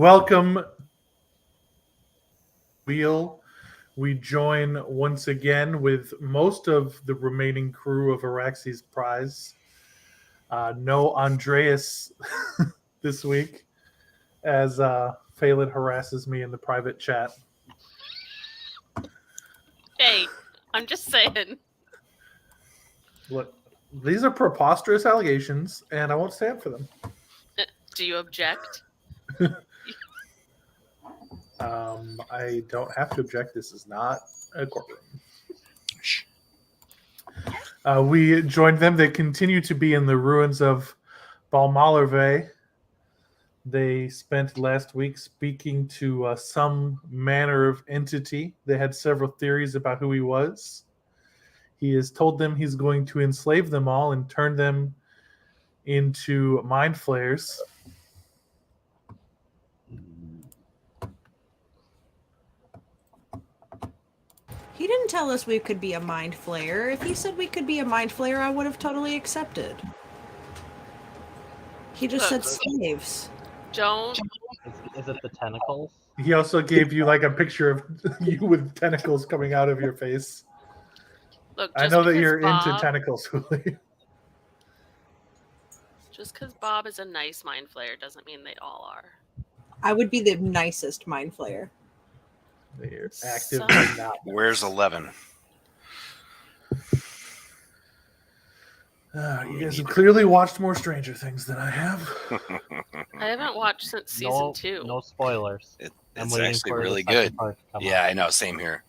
Welcome, Wheel. We join once again with most of the remaining crew of Araxi's Prize. No Andreas this week, as Phelan harasses me in the private chat. Hey, I'm just saying. Look, these are preposterous allegations, and I won't stand for them. Do you object? I don't have to object. This is not a courtroom. We joined them. They continue to be in the ruins of Balmalarrvhei. They spent last week speaking to some manner of entity. They had several theories about who he was. He has told them he's going to enslave them all and turn them into mind flayers. He didn't tell us we could be a mind flayer. If he said we could be a mind flayer, I would have totally accepted. He just said slaves. Don't. Is it the tentacles? He also gave you like a picture of you with tentacles coming out of your face. Look, I know that you're into tentacles, Huli. Just because Bob is a nice mind flayer doesn't mean they all are. I would be the nicest mind flayer. They're actively not. Where's 11? You guys have clearly watched more Stranger Things than I have. I haven't watched since season 2. No spoilers. It's actually really good. Yeah, I know. Same here.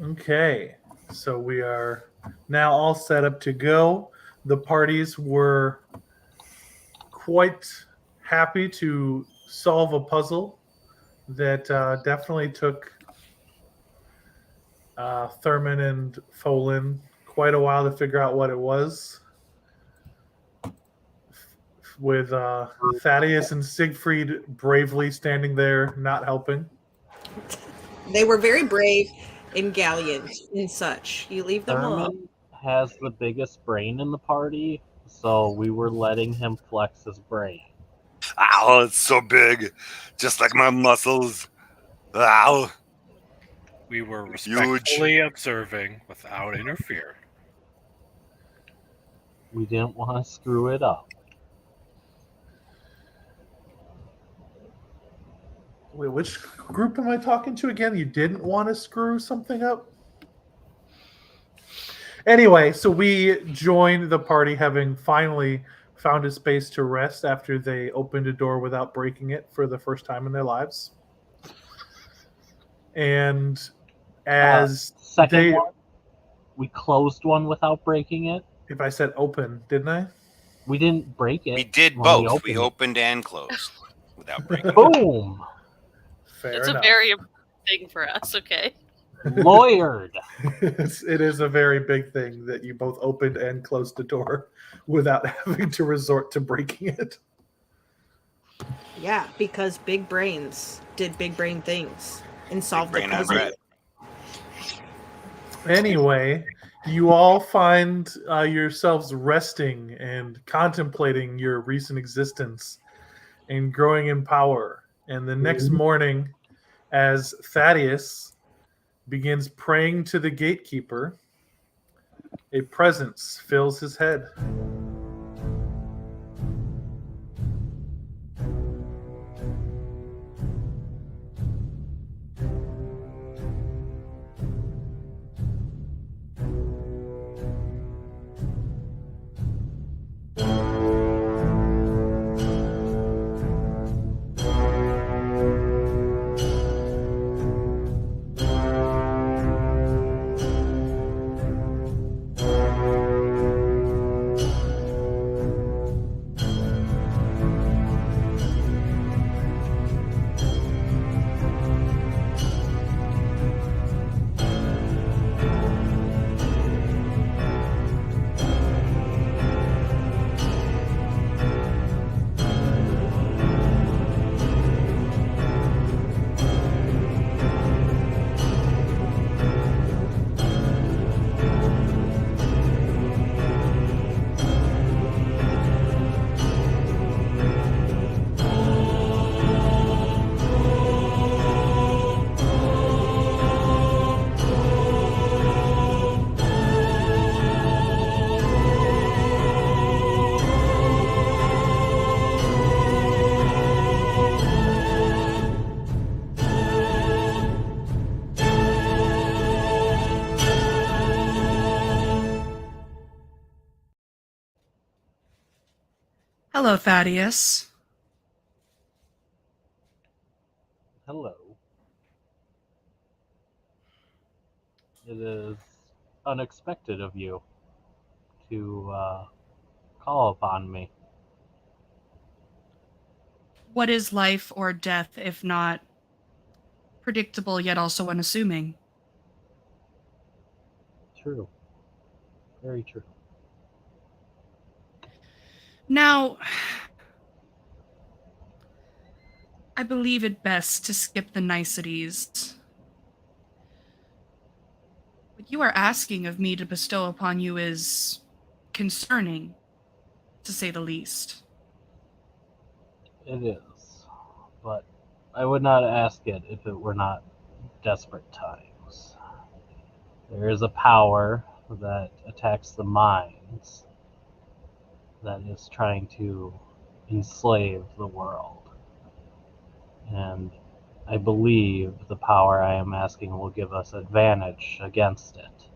Okay, so we are now all set up to go. The parties were quite happy to solve a puzzle that definitely took Thurman and Phelan quite a while to figure out what it was. With Thaddeus and Siegfried bravely standing there, not helping. They were very brave and gallant and such. You leave them alone. Thurman has the biggest brain in the party, so we were letting him flex his brain. Ow, it's so big. Just like my muscles. Ow. We were respectfully observing without interfering. We didn't want to screw it up. Wait, which group am I talking to again? You didn't want to screw something up? Anyway, so we joined the party having finally found a space to rest after they opened a door without breaking it for the first time in their lives. And as second one, we closed one without breaking it. If I said open, didn't I? We didn't break it. We did both. We opened and closed without breaking it. Boom! It's a very important thing for us, okay? Lawyered. It is a very big thing that you both opened and closed the door without having to resort to breaking it. Yeah, because big brains did big brain things and solved the puzzle. Anyway, you all find yourselves resting and contemplating your recent existence and growing in power. And the next morning, as Thaddeus begins praying to the gatekeeper, a presence fills his head. Hello, Thaddeus. Hello. It is unexpected of you to call upon me. What is life or death if not predictable yet also unassuming? True. Very true. Now, I believe it best to skip the niceties. What you are asking of me to bestow upon you is concerning, to say the least. It is. But I would not ask it if it were not desperate times. There is a power that attacks the minds that is trying to enslave the world. And I believe the power I am asking will give us advantage against it,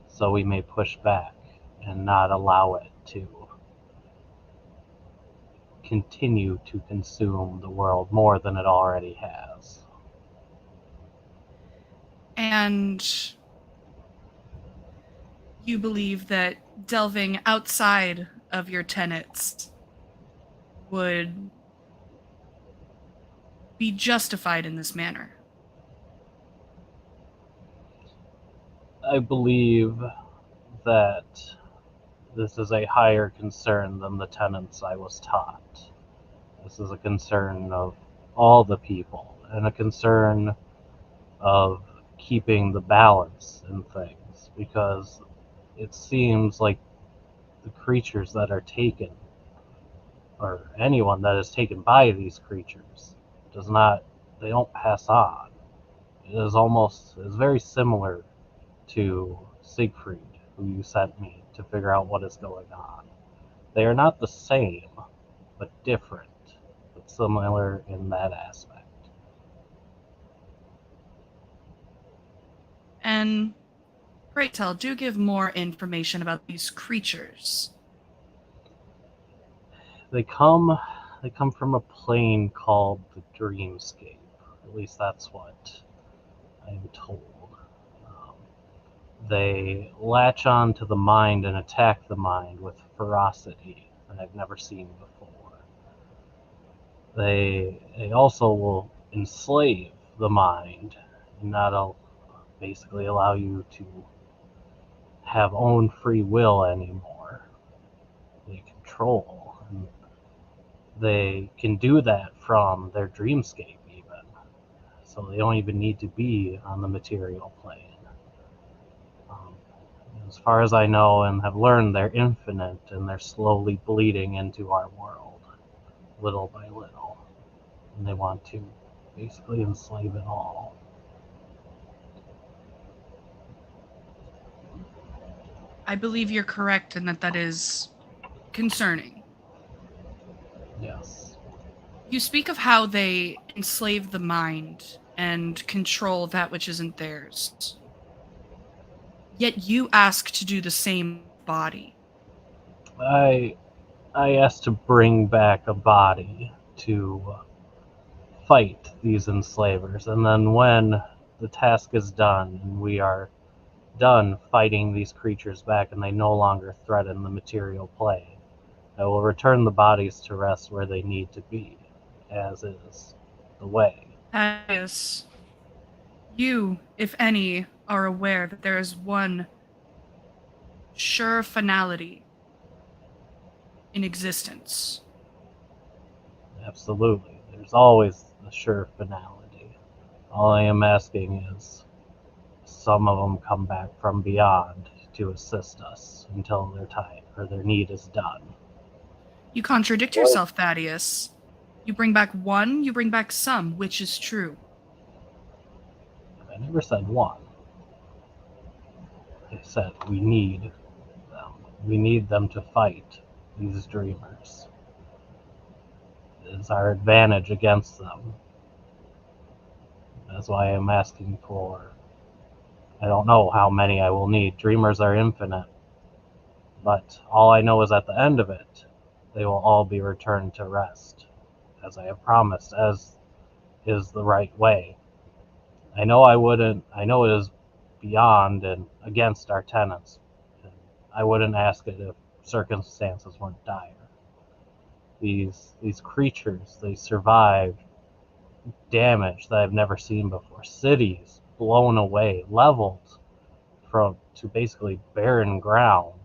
so we may push back and not allow it to continue to consume the world more than it already has. And you believe that delving outside of your tenets would be justified in this manner. I believe that this is a higher concern than the tenets I was taught. This is a concern of all the people, and a concern of keeping the balance in things, because it seems like the creatures that are taken, or anyone that is taken by these creatures, they don't pass on. It is very similar to Siegfried, who you sent me to figure out what is going on. They are not the same, but different, but similar in that aspect. And pray tell, do give more information about these creatures. They come from a plane called the Dreamscape. At least that's what I'm told. They latch on to the mind and attack the mind with ferocity that I've never seen before. They also will enslave the mind and not basically allow you to have own free will anymore. They control, and they can do that from their dreamscape even. So they don't even need to be on the material plane. As far as I know and have learned, they're infinite, and they're slowly bleeding into our world, little by little. And they want to basically enslave it all. I believe you're correct in that that is concerning. Yes. You speak of how they enslave the mind and control that which isn't theirs. Yet you ask to do the same body. I asked to bring back a body to fight these enslavers, and then when the task is done and we are done fighting these creatures back and they no longer threaten the material plane, I will return the bodies to rest where they need to be, as is the way. Thaddeus, you, if any, are aware that there is one sure finality in existence. Absolutely. There's always a sure finality. All I am asking is some of them come back from beyond to assist us until their time or their need is done. You contradict yourself, Thaddeus. You bring back one, you bring back some, which is true. I never said one. I said we need them. We need them to fight these dreamers. It's our advantage against them. That's why I'm asking for. I don't know how many I will need. Dreamers are infinite. But all I know is at the end of it, they will all be returned to rest, as I have promised, as is the right way. I know it is beyond and against our tenets. And I wouldn't ask it if circumstances weren't dire. These creatures, they survive damage that I've never seen before. Cities blown away, leveled to basically barren ground,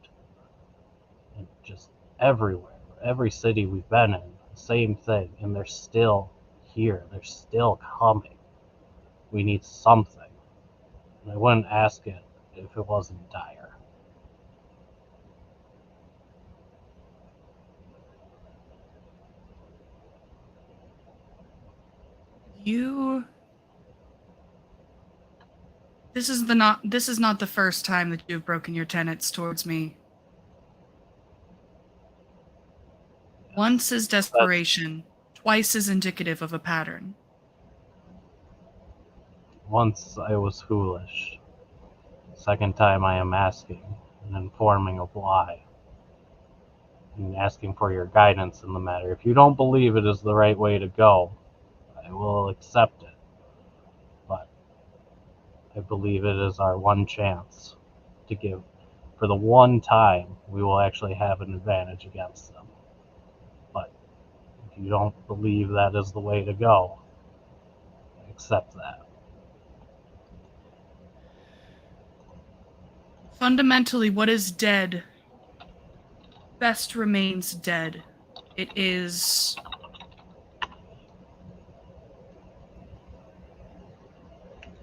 and just everywhere. Every city we've been in, same thing, and they're still here. They're still coming. We need something. And I wouldn't ask it if it wasn't dire. This is not the first time that you've broken your tenets towards me. Once is desperation, twice is indicative of a pattern. Once I was foolish. Second time I am asking and informing of why. And asking for your guidance in the matter. If you don't believe it is the right way to go, I will accept it. But I believe it is our one chance to give. For the one time, we will actually have an advantage against them. But if you don't believe that is the way to go, accept that. Fundamentally, what is dead best remains dead. It is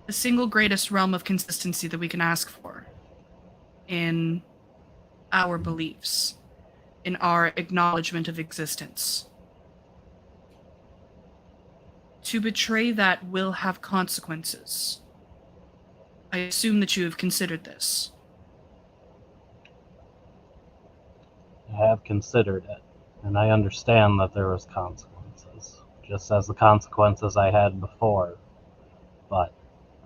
the single greatest realm of consistency that we can ask for in our beliefs, in our acknowledgement of existence. To betray that will have consequences. I assume that you have considered this. I have considered it, and I understand that there was consequences, just as the consequences I had before. But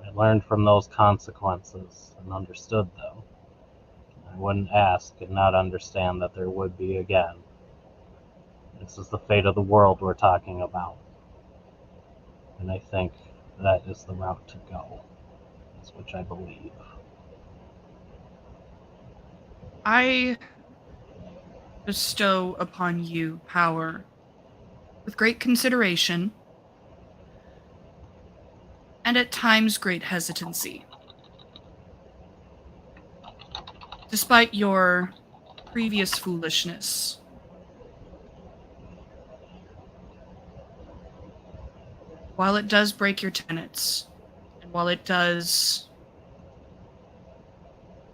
I learned from those consequences and understood them. I wouldn't ask and not understand that there would be again. This is the fate of the world we're talking about. And I think that is the route to go. That's which I believe. I bestow upon you power with great consideration and at times great hesitancy. Despite your previous foolishness, while it does break your tenets, and while it does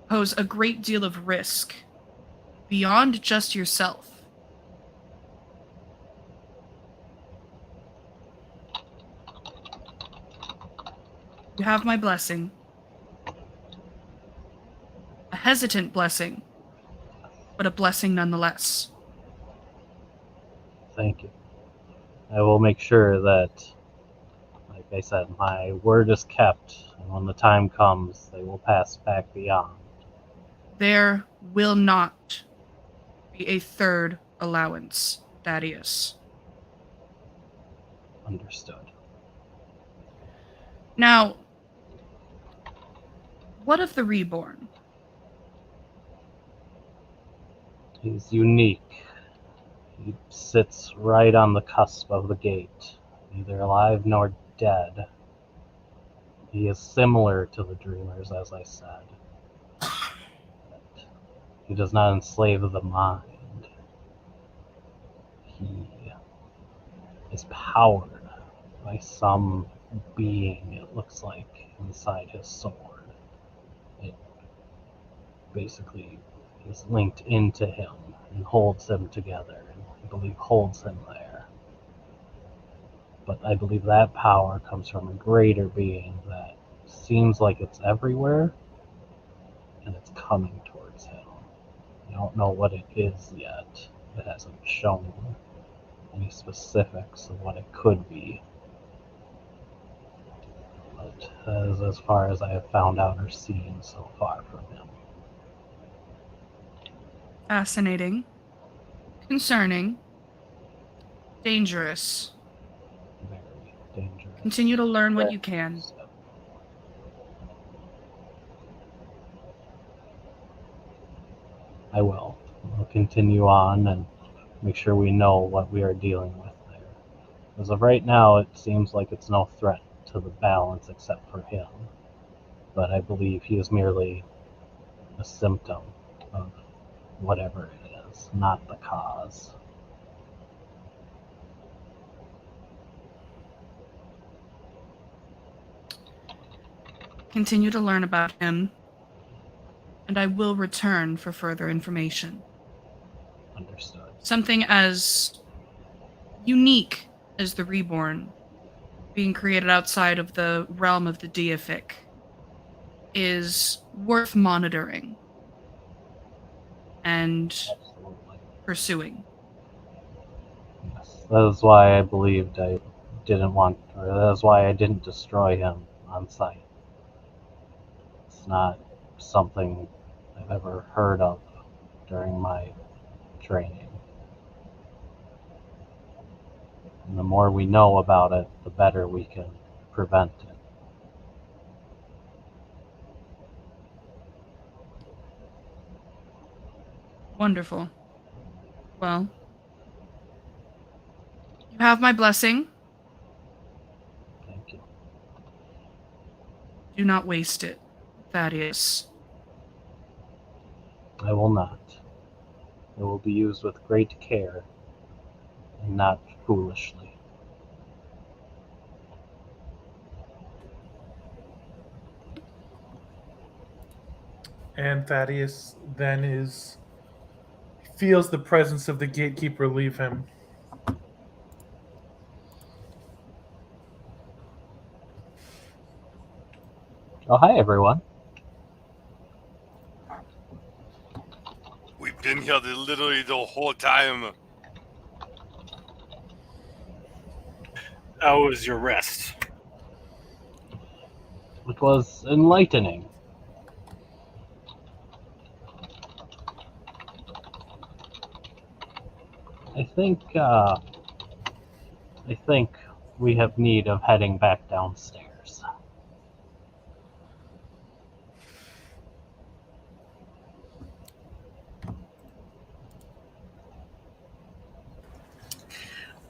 pose a great deal of risk beyond just yourself, you have my blessing. A hesitant blessing, but a blessing nonetheless. Thank you. I will make sure that, like I said, my word is kept, and when the time comes, they will pass back beyond. There will not be a third allowance, Thaddeus. Understood. Now, what of the reborn? He's unique. He sits right on the cusp of the gate, neither alive nor dead. He is similar to the dreamers, as I said. But he does not enslave the mind. He is powered by some being, it looks like, inside his sword. It basically is linked into him and holds them together, and I believe holds him there. But I believe that power comes from a greater being that seems like it's everywhere, and it's coming towards him. I don't know what it is yet. It hasn't shown any specifics of what it could be. But as far as I have found out or seen so far from him. Fascinating. concerning, dangerous. Very dangerous. Continue to learn what you can. I will. I'll continue on and make sure we know what we are dealing with there. As of right now, it seems like it's no threat to the balance except for him. But I believe he is merely a symptom of whatever it is, not the cause. Continue to learn about him, and I will return for further information. Understood. Something as unique as the Reborn, being created outside of the realm of the deific, is worth monitoring and Absolutely. pursuing. Yes. That is why I believed I didn't want, or that is why I didn't destroy him on sight. It's not something I've ever heard of during my training. And the more we know about it, the better we can prevent it. Wonderful. Well, you have my blessing. Thank you. Do not waste it, Thaddeus. I will not. It will be used with great care and not foolishly. And Thaddeus then feels the presence of the gatekeeper leave him. Oh, hi everyone. We've been here literally the whole time. How was your rest? It was enlightening. I think we have need of heading back downstairs.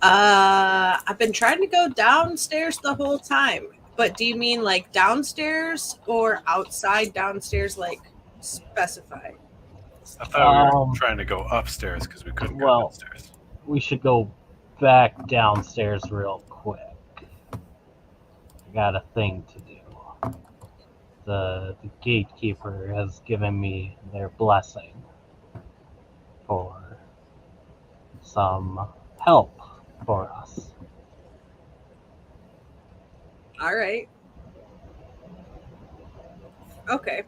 I've been trying to go downstairs the whole time. But do you mean like downstairs or outside downstairs, like specified? I thought we Um, were trying to go upstairs because we couldn't go well- downstairs. We should go back downstairs real quick. I got a thing to do. The gatekeeper has given me their blessing for some help for us. All right. Okay.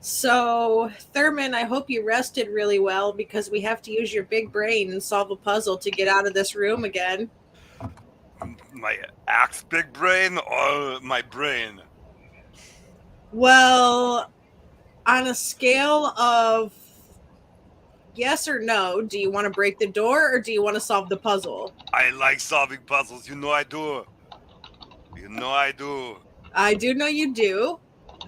So, Thurman, I hope you rested really well because we have to use your big brain and solve a puzzle to get out of this room again. My axe big brain or my brain? Well, on a scale of yes or no, do you want to break the door or do you want to solve the puzzle? I like solving puzzles. You know I do. You know I do. I do know you do.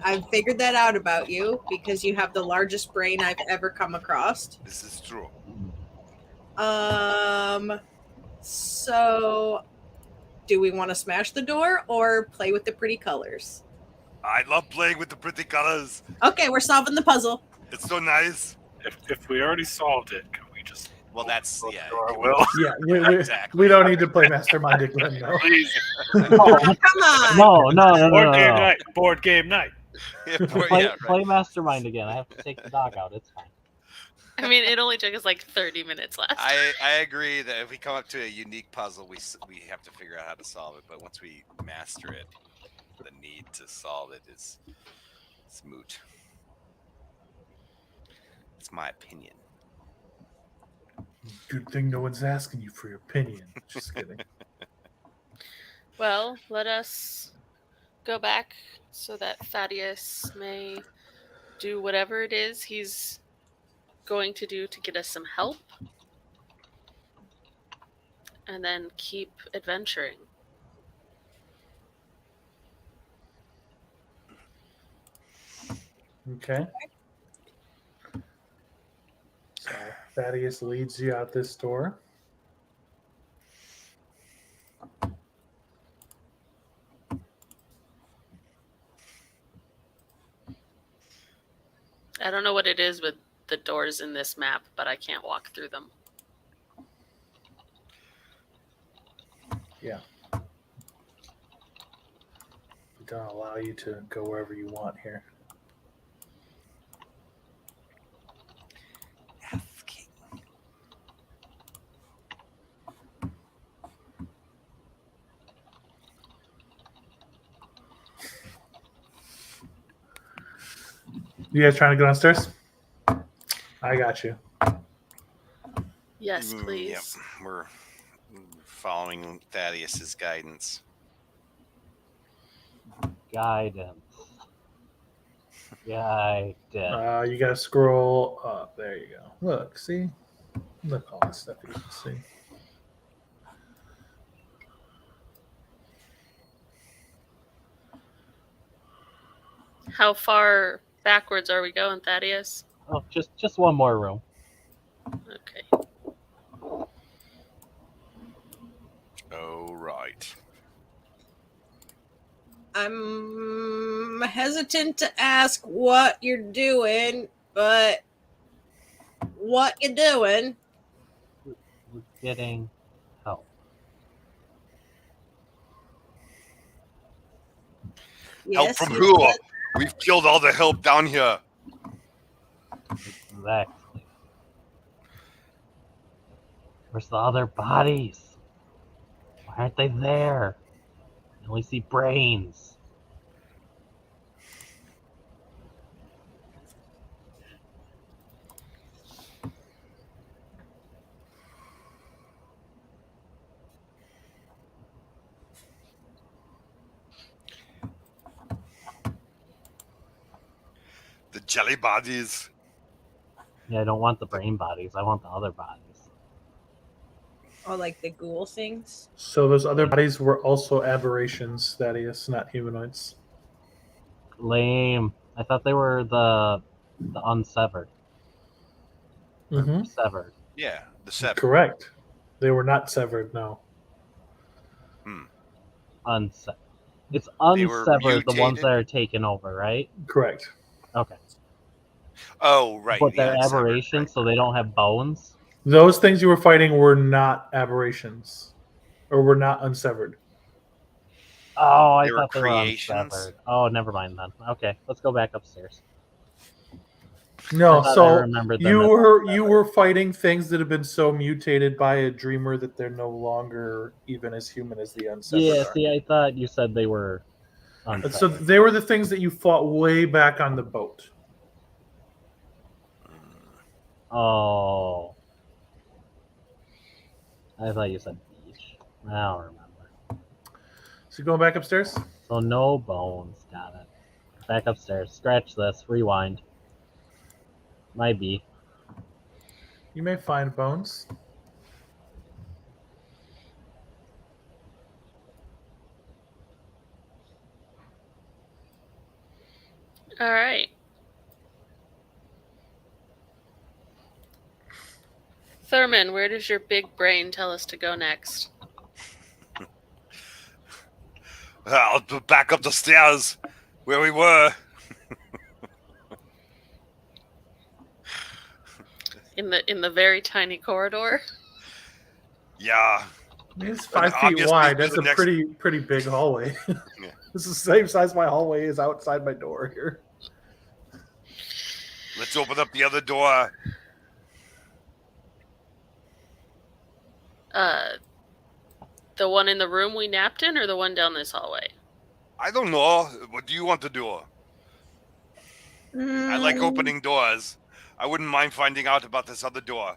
I've figured that out about you because you have the largest brain I've ever come across. This is true. So do we want to smash the door or play with the pretty colors? I love playing with the pretty colors. Okay, we're solving the puzzle. It's so nice. If we already solved it, can we just Well, that's open yeah. the door? Will? Yeah, Exactly. we don't need to play Mastermind again, no. Please. Come on. No. Board game night. Board game night. Play Mastermind again. I have to take the dog out. It's fine. I mean, it only took us like 30 minutes last time. I agree that if we come up to a unique puzzle, we have to figure out how to solve it. But once we master it, the need to solve it is moot. It's my opinion. Good thing no one's asking you for your opinion. Just kidding. Well, let us go back so that Thaddeus may do whatever it is he's going to do to get us some help, and then keep adventuring. Okay. So Thaddeus leads you out this door. I don't know what it is with the doors in this map, but I can't walk through them. Yeah. We don't allow you to go wherever you want here. You guys trying to go downstairs? I got you. Yes, Yep, please. we're following Thaddeus's guidance. Guidance. Guidance. You gotta scroll up. There you go. Look, see? Look all the stuff you can see. How far backwards are we going, Thaddeus? Oh, just one more room. Okay. Oh, right. I'm hesitant to ask what you're doing, but what you doing? We're getting help. Help Yes, from you who? said- We've killed all the help down here. Exactly. Where's the other bodies? Why aren't they there? I only see brains. The jelly bodies. Yeah, I don't want the brain bodies. I want the other bodies. or like the ghoul things. So those other bodies were also aberrations, Thaddeus, not humanoids. Lame. I thought they were the unsevered. Mm-hmm. Severed. Yeah, the seven. Correct. They were not severed, no. Unsevered. It's They were unsevered, the ones mutated? that are taken over, right? Correct. Okay. Oh, right. But the they're unsevered, aberrations, right. so they don't have bones. Those things you were fighting were not aberrations, or were not unsevered. Oh, I They were thought they were creations? unsevered. Oh, never mind then. Okay, let's go back upstairs. No, I thought I so remembered them you as were unsevered. fighting things that have been so mutated by a dreamer that they're no longer even as human as the unsevered Yeah, are. see, I thought you said they were So unsevered. they were the things that you fought way back on the boat. Oh. I thought you said beach. I don't remember. So going back upstairs? So no bones. Got it. Back upstairs. Scratch this. Rewind. Might be. You may find bones. All right. Thurman, where does your big brain tell us to go next? I'll be back up the stairs where we were. In the very tiny corridor? Yeah. I mean, it's 5 feet Obviously, wide. to That's the a next- pretty big hallway. Yeah. This is the same size my hallway is outside my door here. Let's open up the other door. The one in the room we napped in, or the one down this hallway? I don't know. What do you want to do? I like opening doors. I wouldn't mind finding out about this other door.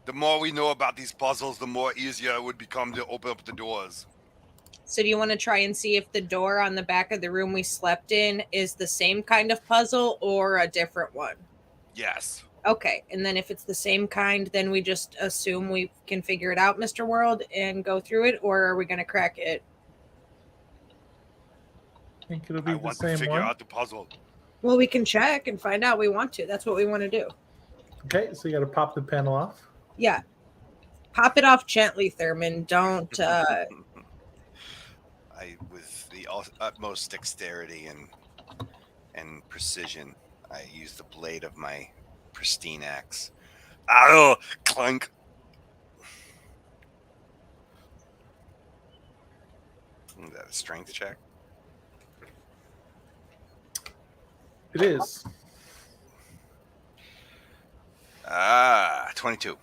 The more we know about these puzzles, the more easier it would become to open up the doors. So do you want to try and see if the door on the back of the room we slept in is the same kind of puzzle or a different one? Yes. Okay, and then if it's the same kind, then we just assume we can figure it out, Mr. World, and go through it, or are we going to crack it? I think it'll I be the want to same figure one. out the puzzle. Well, we can check and find out we want to. That's what we want to do. Okay, so you got to pop the panel off. Yeah. Pop it off gently, Thurman. Don't. With the utmost dexterity and precision, I use the blade of my pristine axe. Oh, clunk! Is that a strength check? It is. 22.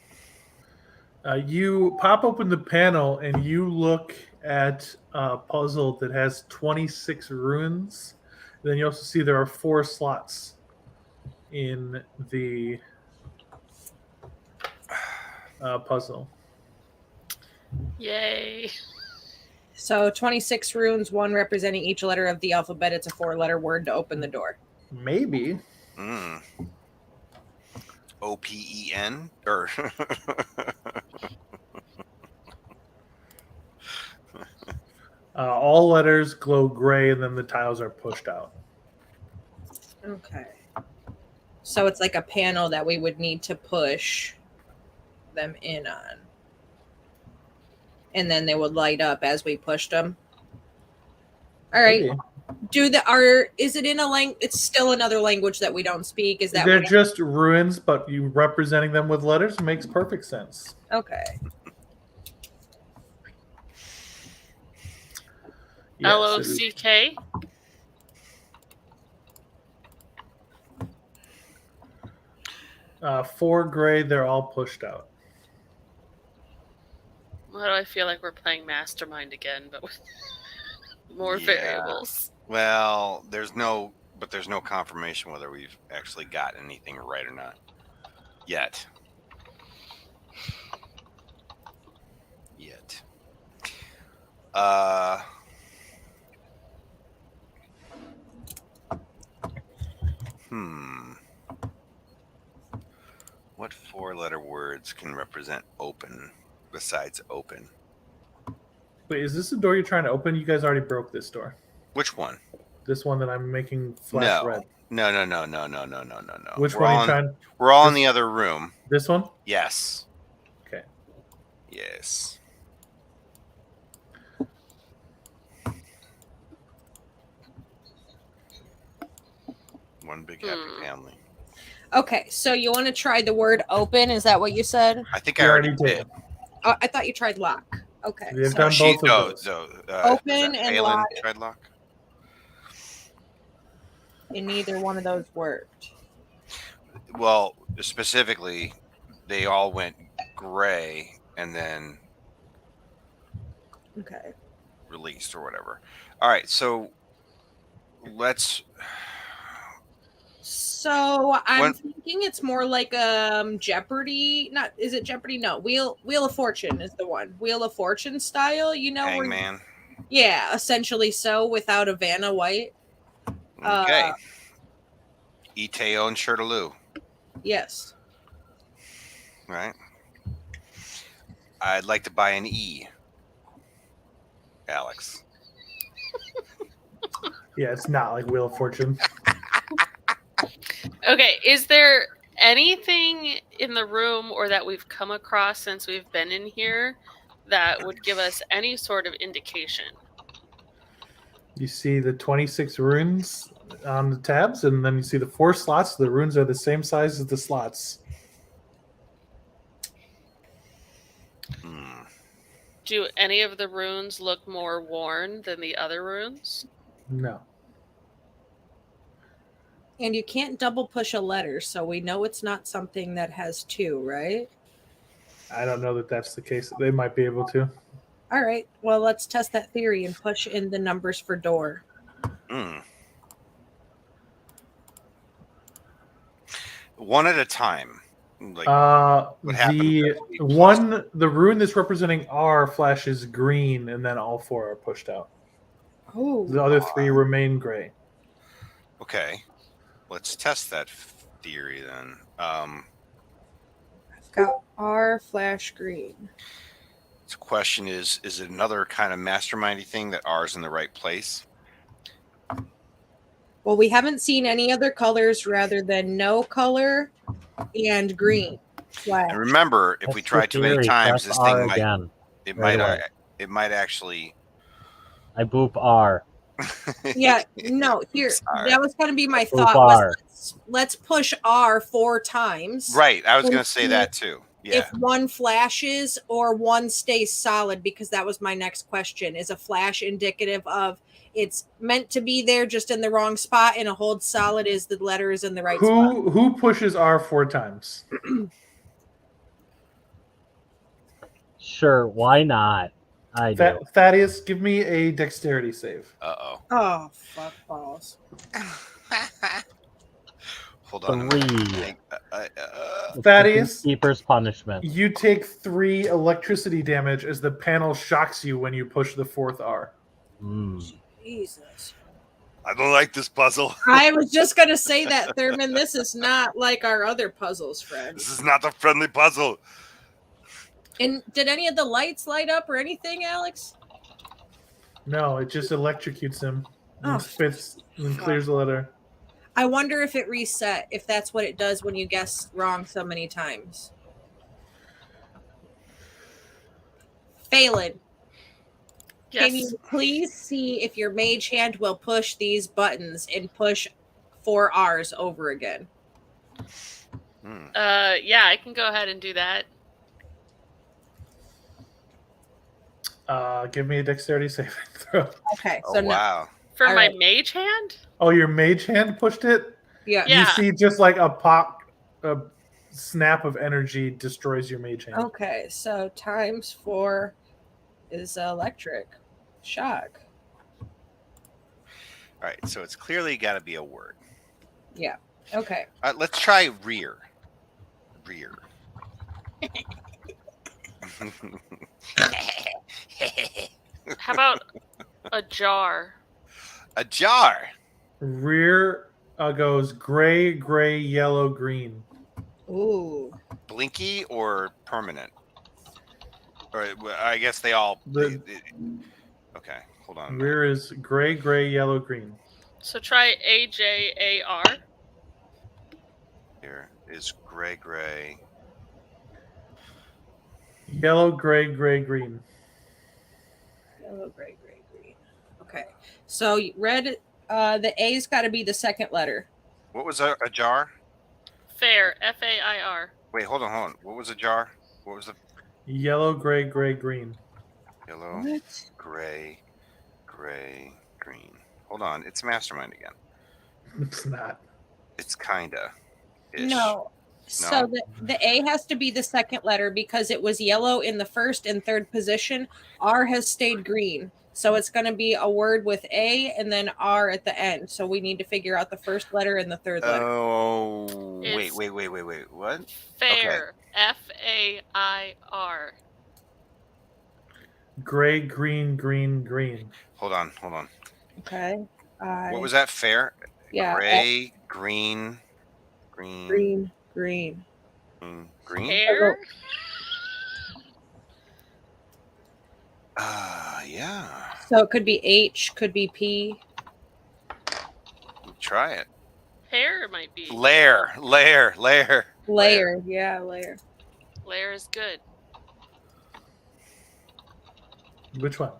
You pop open the panel and you look at a puzzle that has 26 runes. Then you also see there are 4 slots in the puzzle. Yay. So 26 runes, one representing each letter of the alphabet. It's a 4-letter word to open the door. Maybe. OPEN? Or All letters glow gray and then the tiles are pushed out. Okay. So it's like a panel that we would need to push them in on. And then they would light up as we pushed them. All right. Maybe. Is it in a language? It's still another language that we don't speak. Is that They're what just ruins, but you representing them with letters makes perfect sense. Okay. Yes, it is. LOCK? 4 gray, they're all pushed out. Why do I feel like we're playing Mastermind again, but with more variables? well, there's no confirmation whether we've actually got anything right or not yet. What 4-letter words can represent open besides open? Wait, is this the door you're trying to open? You guys already broke this door. Which one? This one that I'm making flash red. No. Which one are you trying? We're all in the other room. This one? Yes. Okay. Yes. One big happy family. Okay, so you want to try the word open? Is that what you said? I think I already did. Oh, I thought you tried lock. Okay. You've done both of those. Open and lock. Tried lock. And neither one of those worked. Well, specifically, they all went gray and then released or whatever. All right, so let's. So I'm thinking it's more like Jeopardy. Not is it Jeopardy? No, Wheel of Fortune is the one. Wheel of Fortune style. You know, Hangman. Yeah, essentially so without a Vanna White. Okay. Iteo and Shirtaloo. Yes. Right. I'd like to buy an E. Alex. Yeah, it's not like Wheel of Fortune. Okay, is there anything in the room or that we've come across since we've been in here that would give us any sort of indication? You see the 26 runes on the tabs, and then you see the 4 slots. The runes are the same size as the slots. Do any of the runes look more worn than the other runes? No. And you can't double push a letter, so we know it's not something that has 2, right? I don't know that that's the case. They might be able to. All right. Well, let's test that theory and push in the numbers for door. One at a time. Like what happened? The rune that's representing R flashes green, and then all 4 are pushed out. Oh, The other 3 remain gray. Okay, let's test that theory then. I've got R flash green. The question is it another kind of mastermindy thing that R's in the right place? Well, we haven't seen any other colors rather than no color and green. Flash. And remember, if That's we the try too many theory. times, Press this R thing might again. it right might away. it might actually. I boop R. Yeah, no, here, Sorry. that was going to be my Boop thought. R. Let's push R 4 times. Right, I was And going to say see that too. Yeah. If one flashes or one stays solid, because that was my next question. Is a flash indicative of it's meant to be there just in the wrong spot, and a hold solid is the letter is in the right spot? Who pushes R 4 times? Sure, why not? I do. Thaddeus, give me a dexterity save. Uh-oh. Oh, fuck balls. Hold on a minute. 3. Think, Thaddeus, Keeper's punishment. you take 3 electricity damage as the panel shocks you when you push the 4th R. Jesus. I don't like this puzzle. I was just going to say that, Thurman. This is not like our other puzzles, friend. This is not a friendly puzzle. And did any of the lights light up or anything, Alex? No, it just electrocutes him and Oh, spits and clears the letter. I wonder if it reset, if that's what it does when you guess wrong so many times. Phelan, can you Yes. please see if your mage hand will push these buttons and push 4 R's over again? Yeah, I can go ahead and do that. Give me a dexterity saving throw. Okay, Oh so no. wow. For All my right. mage hand? Oh, your mage hand pushed it? Yeah. Yeah. You see just like a snap of energy destroys your mage hand. Okay, so times 4 is electric shock. All right, so it's clearly got to be a word. Yeah. Okay. Let's try rear. Rear. How about a jar? A jar. Rear goes gray, gray, yellow, green. Ooh. Blinky or permanent? Or I guess they all. Okay, hold on. Rear is gray, gray, yellow, green. So try AJAR. Here is gray, gray. Yellow, gray, gray, green. Yellow, gray, gray, green. Okay. So red, the A's got to be the second letter. What was a jar? Fair. FAIR. Wait, hold on. What was a jar? What was the Yellow, gray, gray, green. yellow, What? gray, gray, green? Hold on, it's mastermind again. It's not. It's kinda. Ish. No. So the A has to be the second letter because it was yellow in the first and third position. R has stayed green. So it's going to be a word with A and then R at the end. So we need to figure out the first letter and the third letter. Oh, It's- wait. What? Fair. FAIR. Gray, green, green, green. Hold on. Okay. What was that? Fair? Yeah. Gray, green. Green. Green? Hair. Yeah. So it could be H, could be P. Try it. Hair might be. Layer. Layer. Yeah, layer. Layer is good. Which one?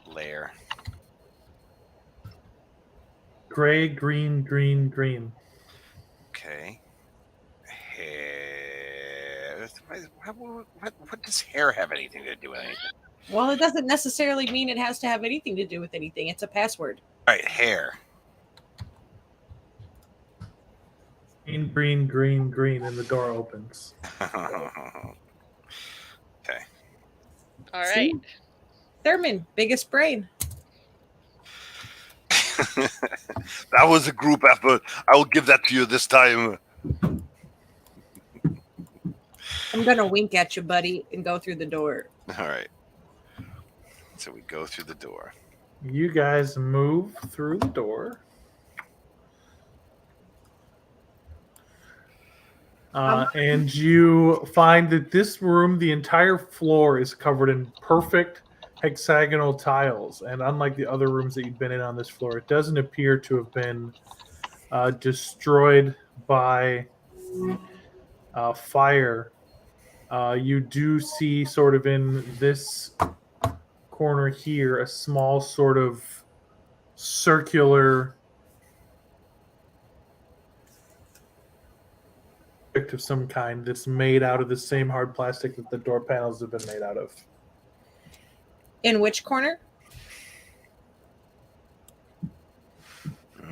Layer. Gray, green, green, green. Okay. Hair. What does hair have anything to do with anything? Well, it doesn't necessarily mean it has to have anything to do with anything. It's a password. All right, hair. Green, green, green, green, and the door opens. Okay. All right. See? Thurman, biggest brain. That was a group effort. I will give that to you this time. I'm gonna wink at you, buddy, and go through the door. All right. So we go through the door. You guys move through the door. And you find that this room, the entire floor is covered in perfect hexagonal tiles. And unlike the other rooms that you've been in on this floor, it doesn't appear to have been destroyed by fire. You do see sort of in this corner here a small sort of circular of some kind that's made out of the same hard plastic that the door panels have been made out of. In which corner?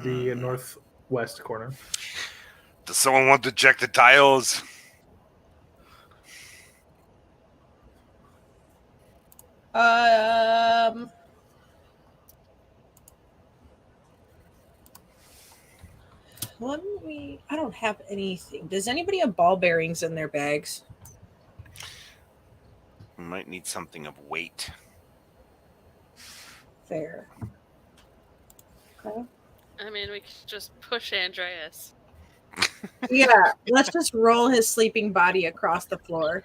The northwest corner. Does someone want to check the tiles? Let me. I don't have anything. Does anybody have ball bearings in their bags? We might need something of weight. Fair. Okay. I mean, we could just push Andreas. Yeah, let's just roll his sleeping body across the floor.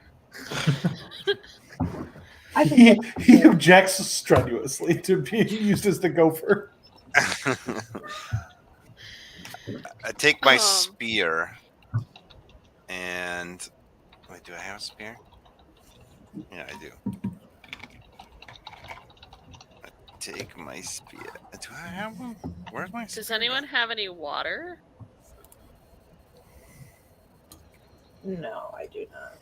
I think He objects strenuously to being used as the gopher. I take my spear and wait, do I have a spear? Yeah, I do. I take my spear. Do I have one? Where's my spear? Does anyone have any water? no, I do not.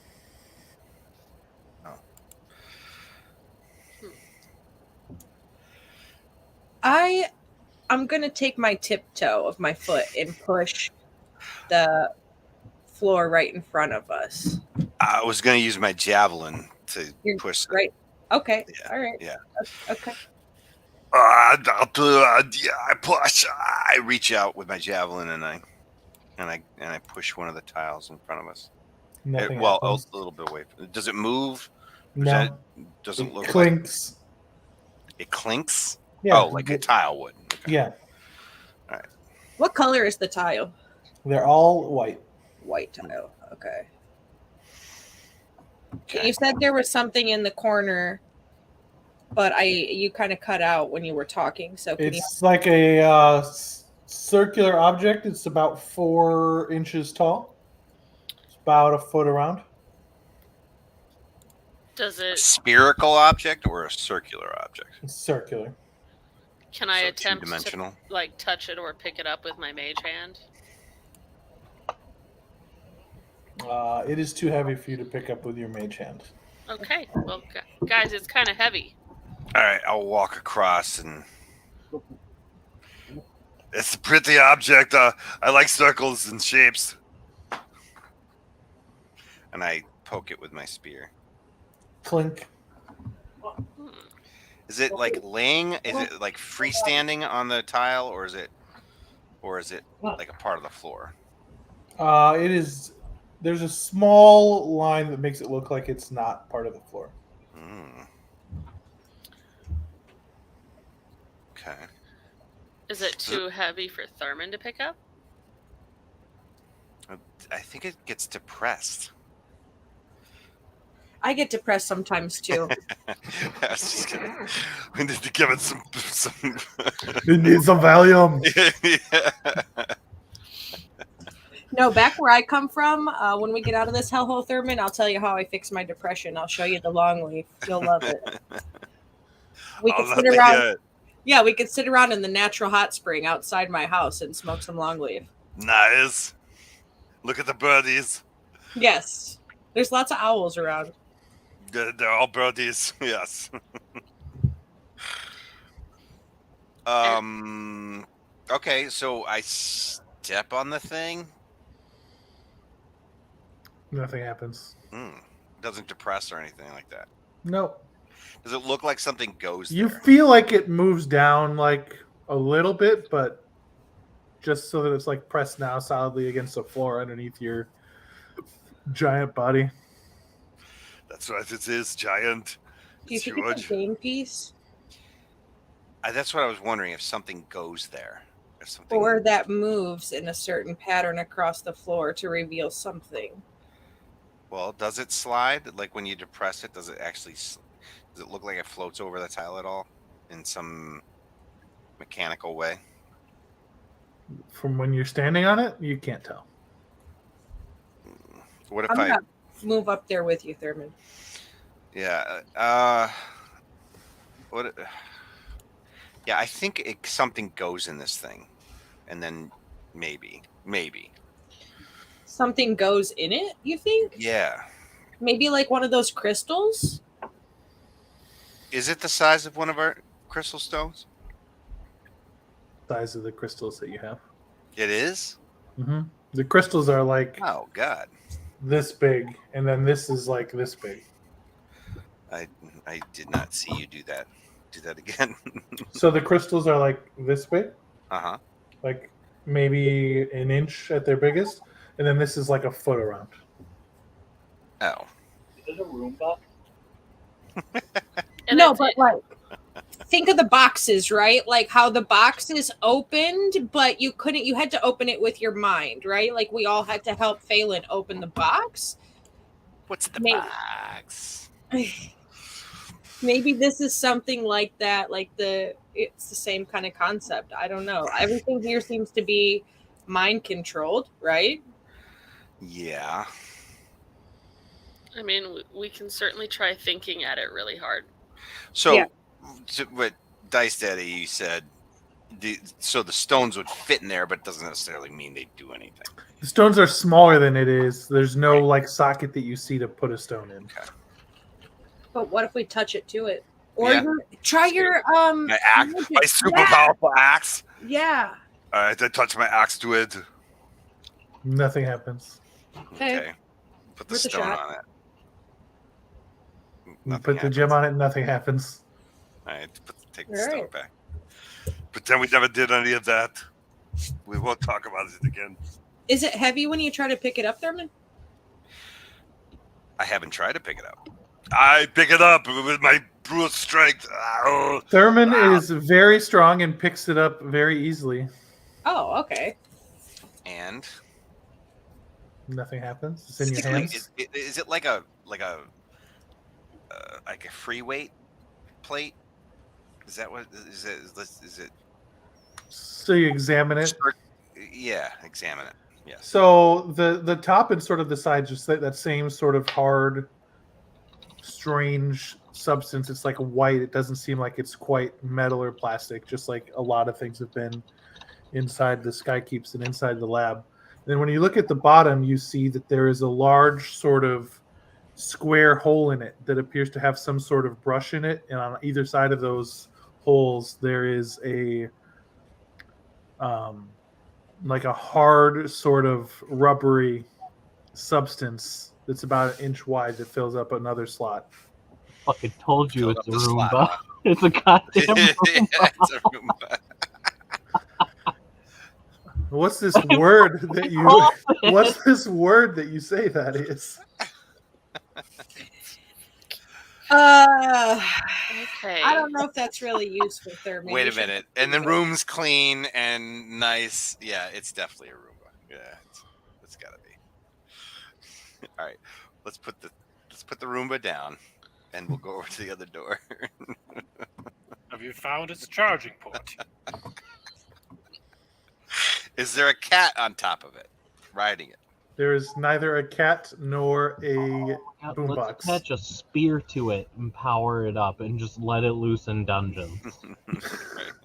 I'm gonna take my tiptoe of my foot and push the floor right in front of us. I was going to use my javelin to You're push. right. Okay. Yeah, All right. yeah. Okay. I push. I reach out with my javelin and I push one of the tiles in front of us. Nothing Well, happens. a little bit away. Does it move? No. Doesn't It look clinks. like it clinks. Yeah. Oh, like a tile would. Okay. Yeah. What color is the tile? They're all white. White tile. Okay. Okay. You said there was something in the corner, but you kind of cut out when you were talking. So can It's like a circular object. It's about 4 inches tall. It's about a foot around. Does A it? spherical object or a circular object? It's circular. Can I So attempt to two-dimensional? like touch it or pick it up with my mage hand? It is too heavy for you to pick up with your mage hand. Okay. Well, guys, it's kind of heavy. All right, I'll walk across and. It's a pretty object. I like circles and shapes. And I poke it with my spear. Clink. Hmm. Is it like laying? Is it like freestanding on the tile, or is it like a part of the floor? It is. There's a small line that makes it look like it's not part of the floor. Mm. Okay. Is it too heavy for Thurman to pick up? I think it gets depressed. I get depressed sometimes too. I was just kidding. We need to give it some. It needs some Valium. Yeah. No, back where I come from, when we get out of this hellhole, Thurman, I'll tell you how I fix my depression. I'll show you the long leaf. You'll love it. We could sit around. Yeah, we could sit around in the natural hot spring outside my house and smoke some long leaf. Nice. Look at the birdies. Yes, there's lots of owls around. They're all birdies. Yes. Okay, so I step on the thing. Nothing happens. Doesn't depress or anything like that. Nope. Does it look like something goes You there? feel like it moves down like a little bit, but just so that it's like pressed now solidly against the floor underneath your giant body. That's what it is, giant. Do you It's think it's a huge. game piece? That's what I was wondering, if something goes there. If something... Or that moves in a certain pattern across the floor to reveal something. Well, does it slide? Like when you depress it, does it actually... Does it look like it floats over the tile at all? In some mechanical way? From when you're standing on it, you can't tell. What if I'm I... gonna move up there with you, Thurman. Yeah. What... Yeah, I think something goes in this thing. And then maybe. Something goes in it, you think? Yeah. Maybe like one of those crystals? Is it the size of one of our crystal stones? Size of the crystals that you have. It is? Mm-hmm. The crystals are like Oh, God. this big, and then this is like this big. I did not see you do that. Do that again. So the crystals are like this big, Uh-huh. like maybe an inch at their biggest, and then this is like a foot around. Oh. Is it a Roomba? And No, it's- but like, think of the boxes, right? Like how the boxes opened, but you couldn't, you had to open it with your mind, right? Like we all had to help Phelan open the box. What's the Maybe. box? Maybe this is something like that, like it's the same kind of concept. I don't know. Everything here seems to be mind controlled, right? Yeah. I mean, we can certainly try thinking at it really hard. So, Yeah. What Dice Daddy, you said, so the stones would fit in there, but it doesn't necessarily mean they do anything. The stones are smaller than it is. There's no like socket that you see to put a stone in. Okay. But what if we touch it to it? Or Yeah. try your My axe, magic. my super Yeah. powerful axe. Yeah. All right, I touch my axe to it. Nothing happens. Okay. Put the Worth a stone shot. on it. You Nothing put the gem happens. on it, nothing happens. All right, take the All stone right. back. Pretend we never did any of that. We won't talk about it again. Is it heavy when you try to pick it up, Thurman? I haven't tried to pick it up. I pick it up with my brute strength. Oh. Thurman is very strong and picks it up very easily. Oh, okay. And Nothing happens. It's in your Stickling, hands. is it like a free weight plate? Is that what is it? Is it? So you examine it. Yeah, examine it. Yes. So the top and sort of the sides, just that same sort of hard, strange substance. It's like white. It doesn't seem like it's quite metal or plastic, just like a lot of things have been inside the skykeeps and inside the lab. Then when you look at the bottom, you see that there is a large sort of square hole in it that appears to have some sort of brush in it. And on either side of those holes, there is a like a hard sort of rubbery substance that's about an inch wide that fills up another slot. Fucking told you Filled it's a up the slot, Roomba. huh? It's a goddamn Yeah, Roomba. it's a Roomba. What's this word that you? What's this word that you say that is? Okay. I don't know if that's really useful, Thurman. Wait You a should- minute. And the room's clean and nice. Yeah, it's definitely a Roomba. Yeah, it's gotta be. All right, let's put the Roomba down, and we'll go over to the other door. Have you found its charging port? Is there a cat on top of it, riding it? There is neither a cat nor a Yeah, boombox. let's attach a spear to it and power it up and just let it loose in dungeons.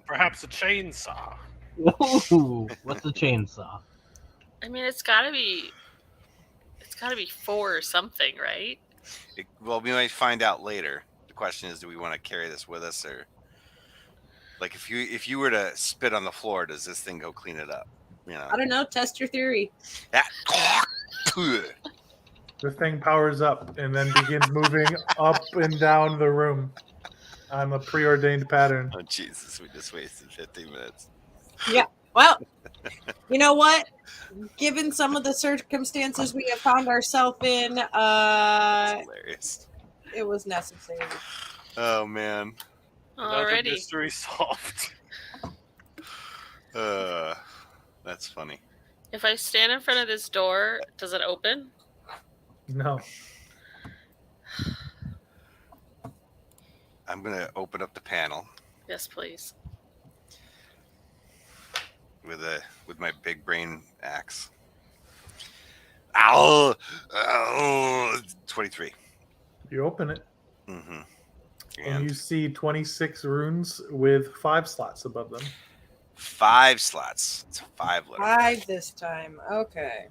Perhaps a chainsaw. Ooh, what's a chainsaw? I mean, it's gotta be 4 or something, right? Well, we might find out later. The question is, do we want to carry this with us, or like if you were to spit on the floor, does this thing go clean it up? You know. I don't know. Test your theory. The thing powers up and then begins moving up and down the room on a preordained pattern. Oh Jesus, we just wasted 15 minutes. Well, you know what? Given some of the circumstances we have found ourselves in, That's hilarious. It was necessary. Oh man. Another Alrighty. mystery solved. That's funny. If I stand in front of this door, does it open? No. I'm gonna open up the panel Yes, please. with my big brain axe. Ow! Oh, 23. You open it, Mm-hmm. and you see 26 runes with 5 slots above them. 5 slots. It's a 5-letter. 5 this time. Okay.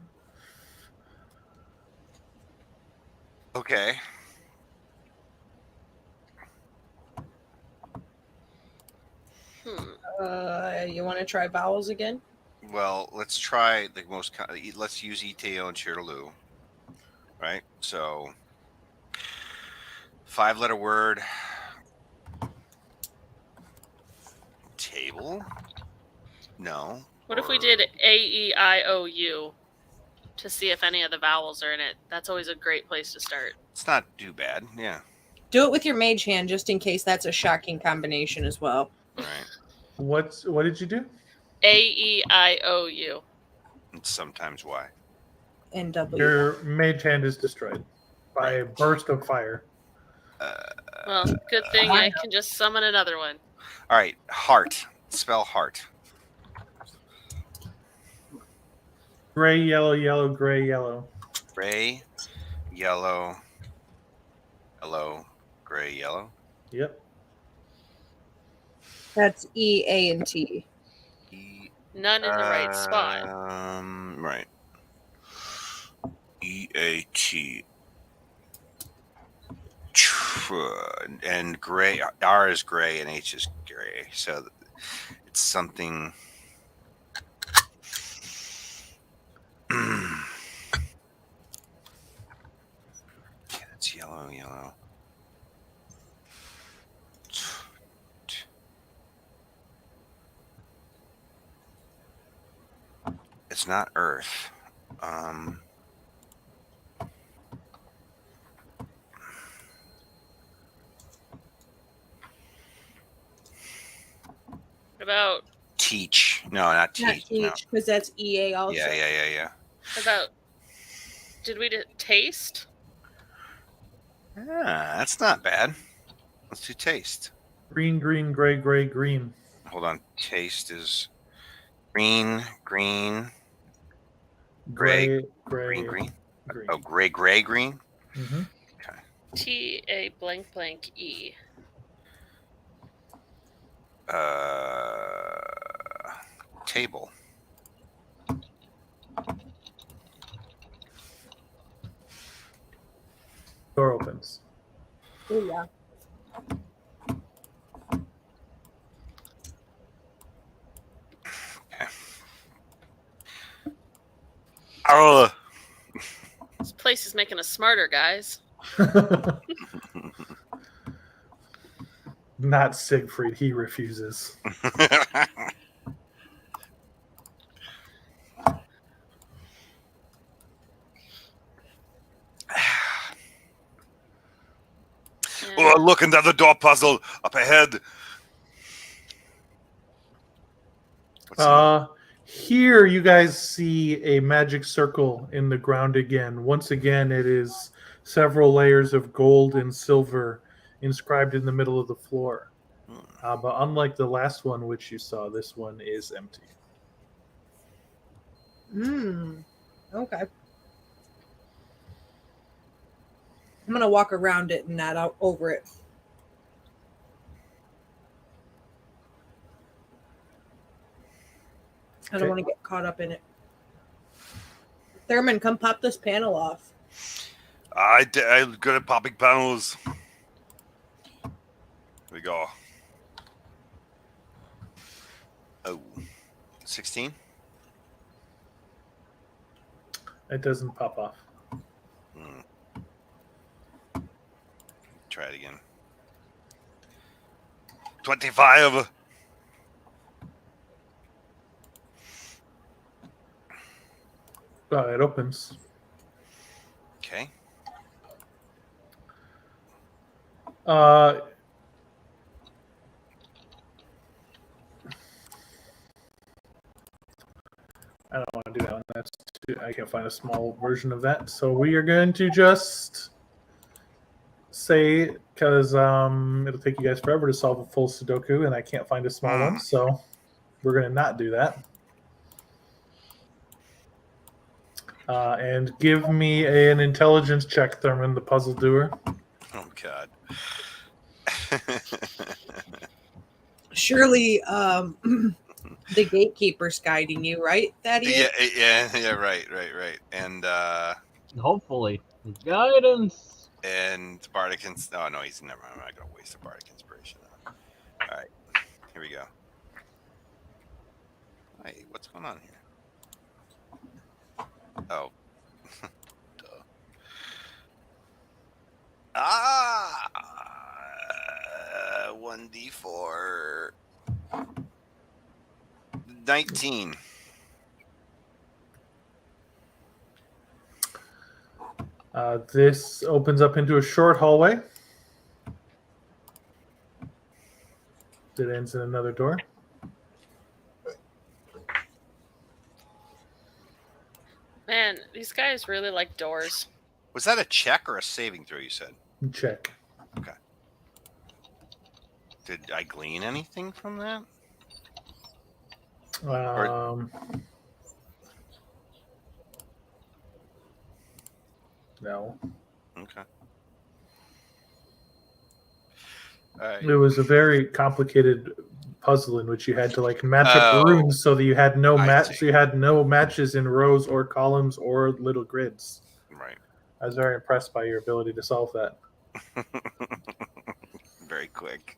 Okay. You want to try vowels again? Well, let's try the most. Let's use ETO and Chirtaloo. Right. So, 5-letter word. Table. No. What if we did A-E-I-O-U to see if any of the vowels are in it? That's always a great place to start. It's not too bad. Yeah. Do it with your mage hand just in case that's a shocking combination as well. Right. What did you do? A-E-I-O-U. And sometimes why. And W. Your mage hand is destroyed by a burst of fire. Well, good thing I can just summon another one. All right. Heart. Spell heart. Gray, yellow, yellow, gray, yellow. Gray, yellow, yellow, gray, yellow. Yep. That's E, A, and T. None in the right spot. Right. EAT. And gray. R is gray and H is gray. So it's something. Yeah, it's yellow, yellow. It's not Earth. What about Teach. No, not Not teach. No. teach, because that's EA also. Yeah. what about did we do taste? Ah, that's not bad. Let's do taste. Green, green, gray, gray, green. Hold on. Taste is green, green, Gray, green, gray, green. green. Oh, gray, green. Mm-hmm. T-A blank blank E. Table. Door opens. Oh, yeah. Oh. This place is making us smarter, guys. Not Siegfried. He refuses. Oh, look into the door puzzle up ahead. Here you guys see a magic circle in the ground again. Once again, it is several layers of gold and silver inscribed in the middle of the floor. But unlike the last one which you saw, this one is empty. Okay. I'm going to walk around it and not out over it. I don't Okay. want to get caught up in it. Thurman, come pop this panel off. I'm good at popping panels. Here we go. Oh, 16? It doesn't pop off. Try it again. 25. It opens. Okay. Uh, I don't want to do that one. I can't find a small version of that. So we are going to just say, because it'll take you guys forever to solve a full Sudoku, and I can't find a small one, so we're going to not do that. And give me an intelligence check, Thurman, the puzzle doer. Oh God. Surely the gatekeeper's guiding you, right, Thaddeus? yeah. Right. And Hopefully. Guidance. Bardicans. Oh no, he's never. I'm not gonna waste a Bardic inspiration. All right, here we go. Hey, what's going on here? Oh. Duh. 1d4. 19. This opens up into a short hallway. It ends in another door. Man, these guys really like doors. Was that a check or a saving throw? You said. Check. Okay. Did I glean anything from that? No. Okay. All right. It was a very complicated puzzle in which you had to like match up runes so that you had no matches in rows or columns or little grids. Right. I was very impressed by your ability to solve that. Very quick.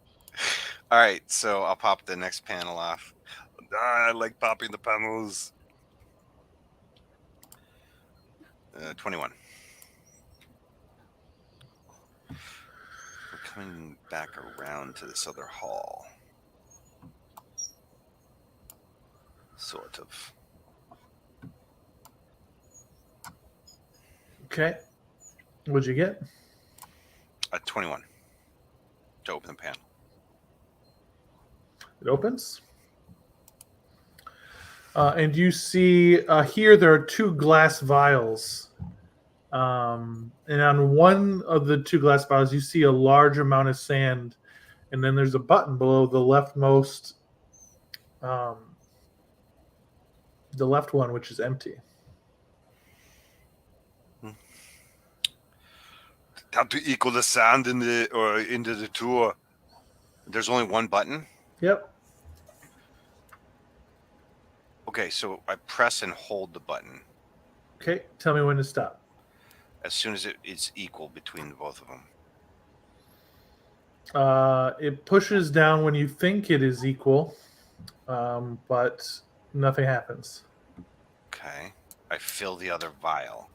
All right, so I'll pop the next panel off. I like popping the panels. 21. We're coming back around to this other hall. Sort of. Okay. What'd you get? 21. To open the panel. It opens. And you see here there are 2 glass vials. And on one of the 2 glass vials, you see a large amount of sand. And then there's a button below the leftmost, the left one, which is empty. How to equal the sand into the tour. There's only one button? Yep. Okay, so I press and hold the button. Okay, tell me when to stop. As soon as it's equal between the both of them. It pushes down when you think it is equal, but nothing happens. Okay. I fill the other vial.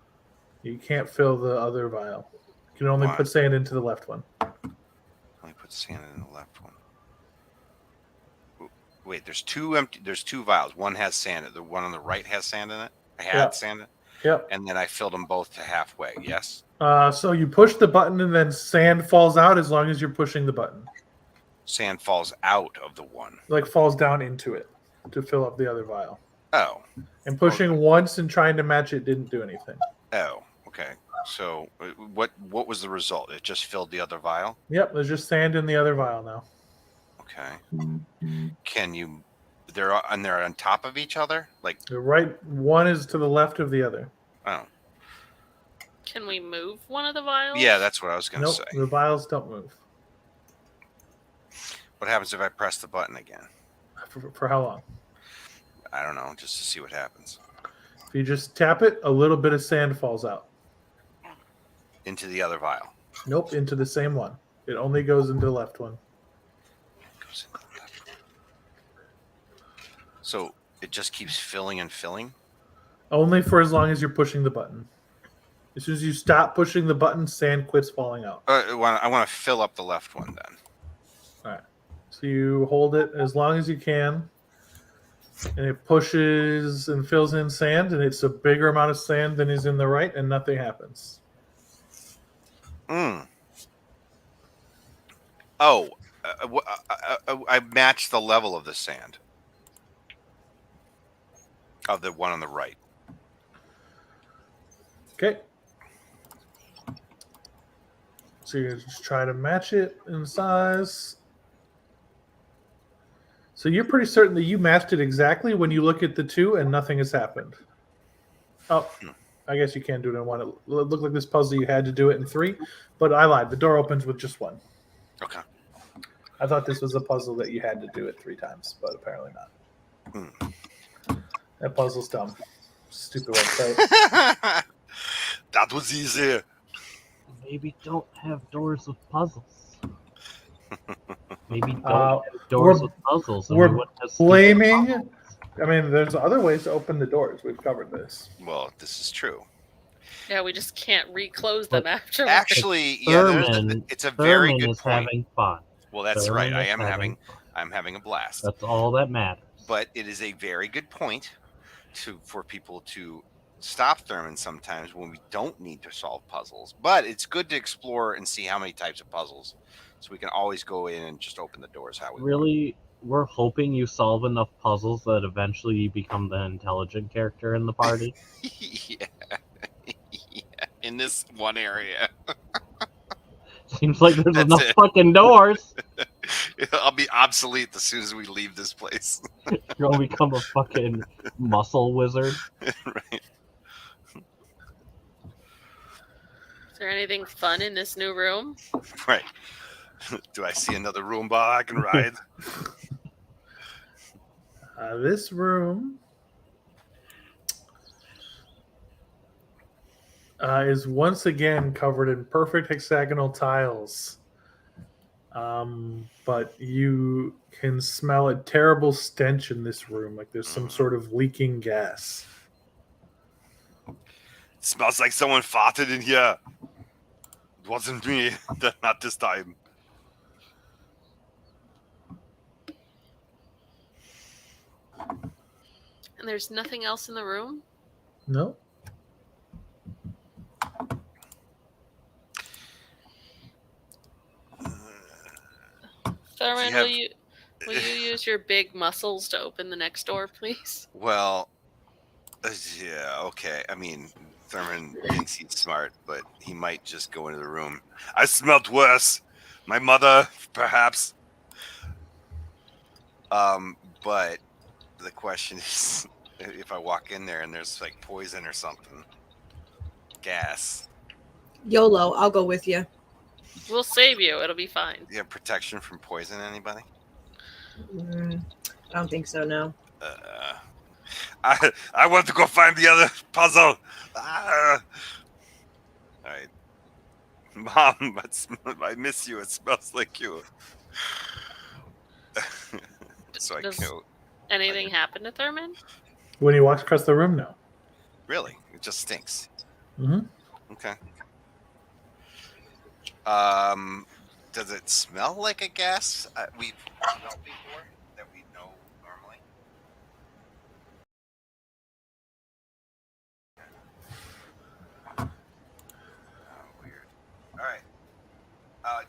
You can't fill the other vial. You can only put sand into the left one. Only put sand in the left one. Wait, there's 2 empty. There's 2 vials. One has sand. The one on the right has sand in it. I had sand in it. Yep. And then I filled them both to halfway. Yes. So you push the button and then sand falls out as long as you're pushing the button. Sand falls out of the one. Like falls down into it to fill up the other vial. Oh. And pushing once and trying to match it didn't do anything. Oh. Okay. So what was the result? It just filled the other vial? Yep. There's just sand in the other vial now. Okay. Can you? They're on top of each other. Like the right one is to the left of the other. Oh. Can we move one of the vials? Yeah, that's what I was going to say. The vials don't move. What happens if I press the button again? For how long? I don't know, just to see what happens. If you just tap it, a little bit of sand falls out. Into the other vial? Nope, into the same one. It only goes into the left one. Goes into the left one. So it just keeps filling and filling? Only for as long as you're pushing the button. As soon as you stop pushing the button, sand quits falling out. I want to fill up the left one then. All right. So you hold it as long as you can, and it pushes and fills in sand, and it's a bigger amount of sand than is in the right, and nothing happens. Oh, I matched the level of the sand of the one on the right. Okay. So you just try to match it in size. So you're pretty certain that you matched it exactly when you look at the two and nothing has happened. Oh, I guess you can't do it in one. It looked like this puzzle you had to do it in three, but I lied. The door opens with just one. Okay. I thought this was a puzzle that you had to do it 3 times, but apparently not. That puzzle's dumb. Stupid website. That was easy. Maybe don't have doors with puzzles. Maybe don't Uh, have doors we're- with puzzles. And we're we wouldn't have stupid blaming. puzzles. I mean, there's other ways to open the doors. We've covered this. Well, this is true. Yeah, we just can't reclose them But afterwards. Actually, Thurman, it's a very Thurman good is point. having fun. Well, that's Thurman right. I is am having fun. I'm having a blast. That's all that matters. But it is a very good point for people to stop Thurman sometimes when we don't need to solve puzzles. But it's good to explore and see how many types of puzzles, so we can always go in and just open the doors how we want. Really, we're hoping you solve enough puzzles that eventually you become the intelligent character in the party. Yeah. Yeah. In this one area. Seems like there's That's enough it. fucking doors. I'll be obsolete as soon as we leave this place. You're gonna become a fucking muscle wizard. Right. Is there anything fun in this new room? Right. Do I see another Roomba I can ride? This room is once again covered in perfect hexagonal tiles. But you can smell a terrible stench in this room, like there's some sort of leaking gas. It smells like someone farted in here. It wasn't me. Not this time. And there's nothing else in the room? No? Thurman, have- will you use your big muscles to open the next door, please? Well, yeah, okay. I mean, Thurman thinks he's smart, but he might just go into the room. I smelled worse. My mother, perhaps. But the question is, if I walk in there and there's like poison or something, gas. YOLO, I'll go with you. We'll save you. It'll be fine. You have protection from poison, anybody? I don't think so, no. I want to go find the other puzzle. All right, Mom, I miss you. It smells like you. So I Does killed. anything happen to Thurman? When he walks across the room, no. Really, it just stinks. Mm-hmm. Okay. Does it smell like a gas we've smelled before that we know normally? Oh, weird. All right.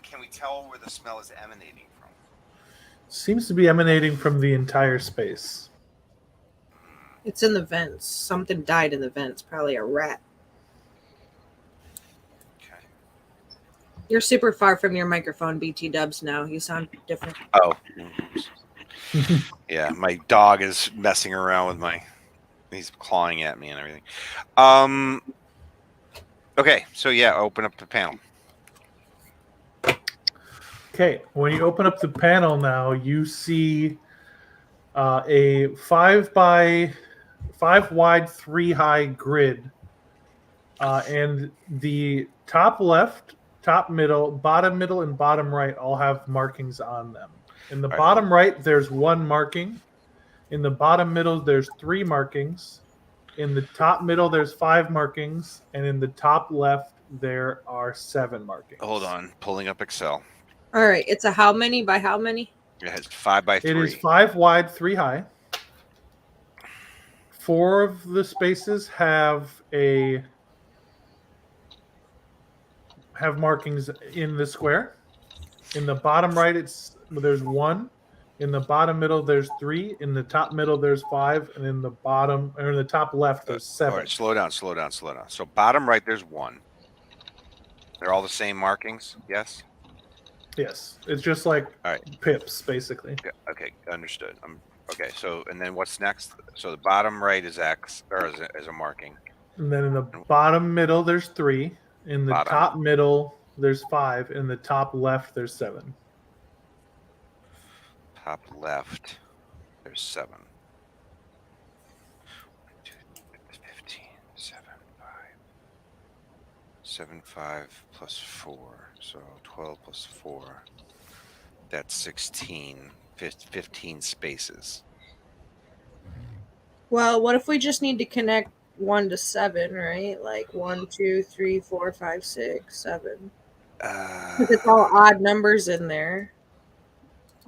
Can we tell where the smell is emanating from? Seems to be emanating from the entire space. It's in the vents. Something died in the vents. Probably a rat. Okay. You're super far from your microphone, BT Dubs, now. You sound different. Oh. Yeah, my dog is messing around with he's clawing at me and everything. Okay, so yeah, open up the panel. Okay, when you open up the panel now, you see a 5 wide, 3 high grid. And the top left, top middle, and bottom right all have markings on them. In the bottom right, there's 1 marking. In the bottom middle, there's 3 markings. In the top middle, there's 5 markings. And in the top left, there are 7 markings. Hold on, pulling up Excel. All right. It's a how many by how many? It has 5 by 3. It is 5 wide, 3 high. 4 of the spaces have markings in the square. In the bottom right, there's 1. In the bottom middle, there's 3. In the top middle, there's 5, and in the bottom or in the top left, there's 7. All right, slow down. So bottom right, there's 1. They're all the same markings. Yes. Yes, it's just like All right. pips, basically. Okay, understood. Okay. So and then what's next? So the bottom right is X or is a marking. And then in the bottom middle, there's 3. In the Bottom. top middle, there's 5. In the top left, there's 7. Top left, there's 7. 15, 7, 5. 7, 5 plus 4. So 12 plus 4. That's 16. 15 spaces. Well, what if we just need to connect 1 to 7, right? Like 1, 2, 3, 4, 5, 6, 7. Because it's all odd numbers in there.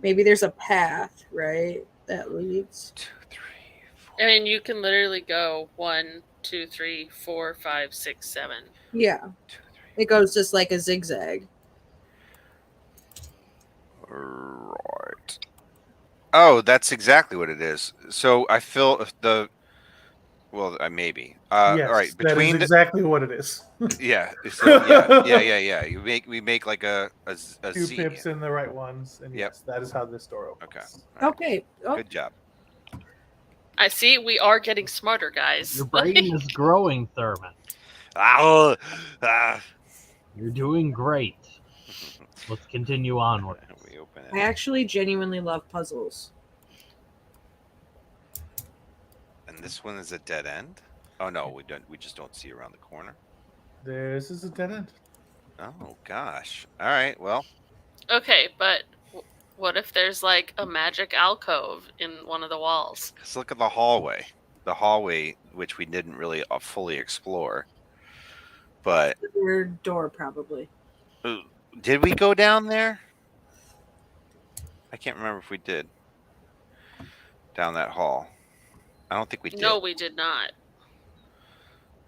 Maybe there's a path, right? That leads. 2, 3, 4. I mean, you can literally go 1, 2, 3, 4, 5, 6, 7. Yeah. 2, 3. It goes just like a zigzag. Right. Oh, that's exactly what it is. So I feel well, maybe. Yes, all right. that is exactly what it is. Yeah. So, yeah. We make like a 2 Z. pips in the right ones, and Yep. yes, that is how this door opens. Okay. All right. Okay. Oh, Good job. I see. We are getting smarter, guys. Your brain is growing, Thurman. You're doing great. Let's continue onward. We open I it. actually genuinely love puzzles. And this one is a dead end. Oh no, we don't. We just don't see around the corner. This is a dead end. Oh gosh. All right. Well, Okay, but what if there's like a magic alcove in one of the walls? let's look at the hallway. The hallway, which we didn't really fully explore. But Your door, probably. did we go down there? I can't remember if we did. Down that hall. I don't think we did. No, we did not.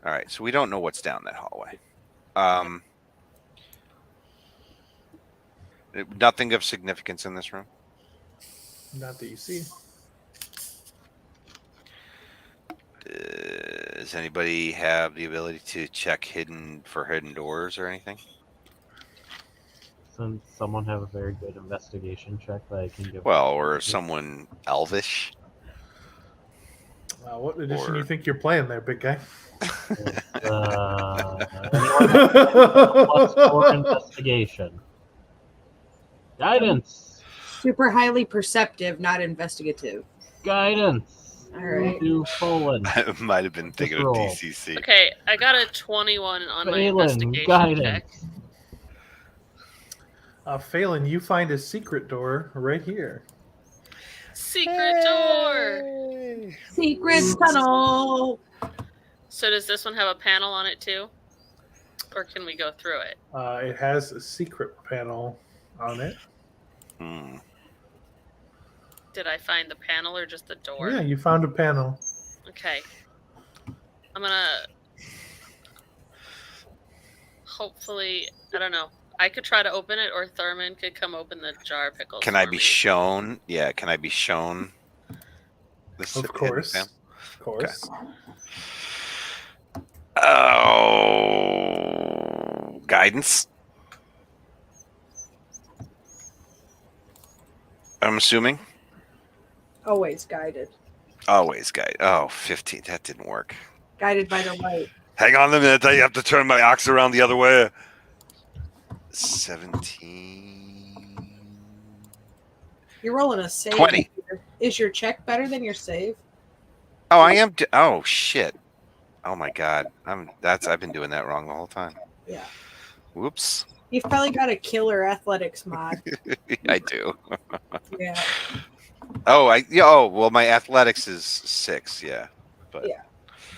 All right, so we don't know what's down that hallway. Nothing of significance in this room. Not that you see. Does anybody have the ability to check hidden doors or anything? Since someone have a very good investigation check that I can give. Well, or someone elvish. What edition Or- you think you're playing there, big guy? +4 investigation. Guidance. Super highly perceptive, not investigative. Guidance. All right. To Poland. I might have been thinking of roll. DCC. Okay, I got a 21 on my Phelan, investigation check. guidance. Phelan, you find a secret door right here. Secret door! Secret tunnel. So does this one have a panel on it too? Or can we go through it? It has a secret panel on it. Hmm. Did I find the panel or just the door? Yeah, you found a panel. Okay. I'm gonna... Hopefully, I don't know. I could try to open it, or Thurman could come open the jar of pickles. Can I for be me. shown? Yeah, can I be shown? This Of hidden course. panel? Of course. Oh, guidance. I'm assuming. Always guided. Always guide. Oh, 15. That didn't work. Guided by the light. Hang on a minute. I have to turn my ox around the other way. 17. You're rolling a save. 20. Is your check better than your save? Oh, I am. Oh, shit. Oh my God. I've been doing that wrong the whole time. Yeah. Whoops. You've probably got a killer athletics mod. I do. Yeah. Oh, well, my athletics is 6. Yeah. But Yeah.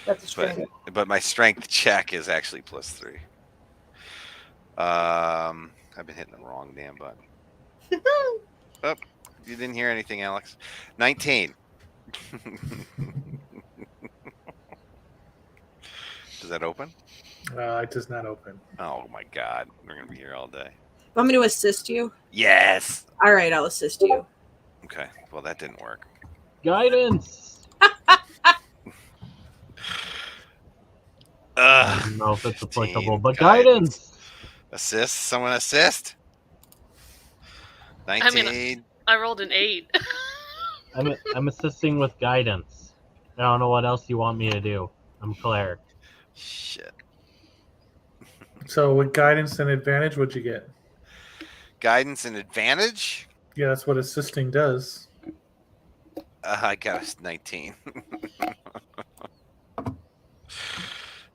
That's a strength. but my strength check is actually +3. I've been hitting the wrong damn button. Oh, you didn't hear anything, Alex. 19. Does that open? It does not open. Oh my God, we're gonna be here all day. Want me to assist you? Yes. All right, I'll assist you. Okay. Well, that didn't work. Guidance. I don't know if it's 15 applicable, but guidance. Assist. Someone assist. 19. I rolled an 8. I'm assisting with guidance. I don't know what else you want me to do. I'm Claire. Shit. So with guidance and advantage, what'd you get? Guidance and advantage. Yeah, that's what assisting does. I got a 19.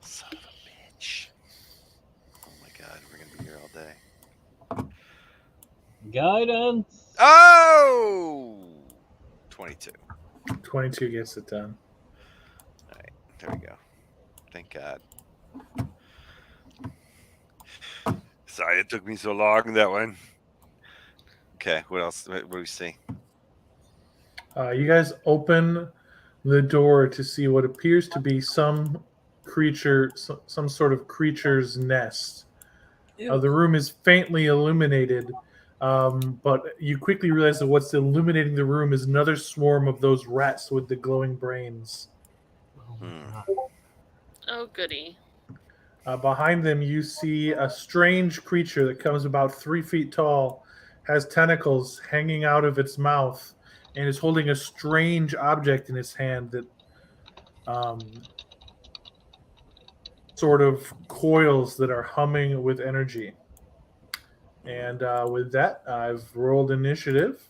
Son of a bitch. Oh my god, we're gonna be here all day. Guidance. Oh! 22. 22 gets it done. Alright, there we go. Thank God. Sorry it took me so long, that one. Okay, what else? What do we see? You guys open the door to see what appears to be some creature, some sort of creature's nest. The room is faintly illuminated, but you quickly realize that what's illuminating the room is another swarm of those rats with the glowing brains. Oh my God. Oh, goody. Behind them, you see a strange creature that comes about 3 feet tall, has tentacles hanging out of its mouth, and is holding a strange object in its hand that sort of coils that are humming with energy. And with that, I've rolled initiative.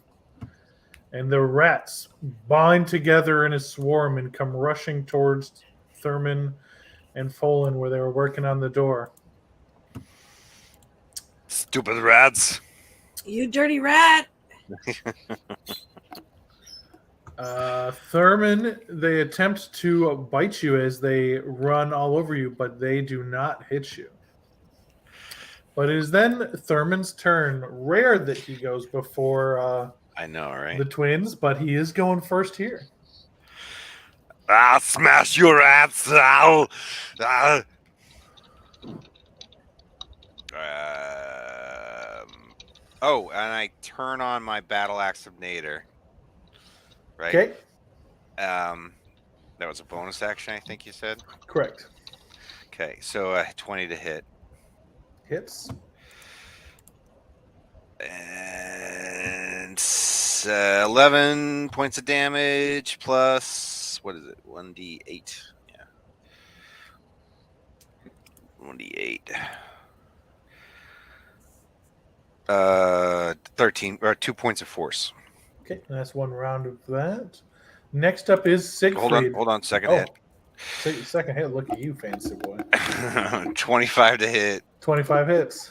And the rats bind together in a swarm and come rushing towards Thurman and Folan where they were working on the door. Stupid rats. You dirty rat. Thurman, they attempt to bite you as they run all over you, but they do not hit you. But it is then Thurman's turn. Rare that he goes before I know, right? the twins, but he is going first here. I'll smash your rats. Oh, and I turn on my battle axe of Nader. Right. Okay, That was a bonus action, I think you said. correct. Okay, so 20 to hit. Hits. And 11 points of damage plus, what is it? 1d8. Yeah. 1d8. 13 or 2 points of force. Okay, that's one round of that. Next up is Siegfried. Hold on. Second hit. Second hit. Look at you, fancy boy. 25 to hit. 25 hits.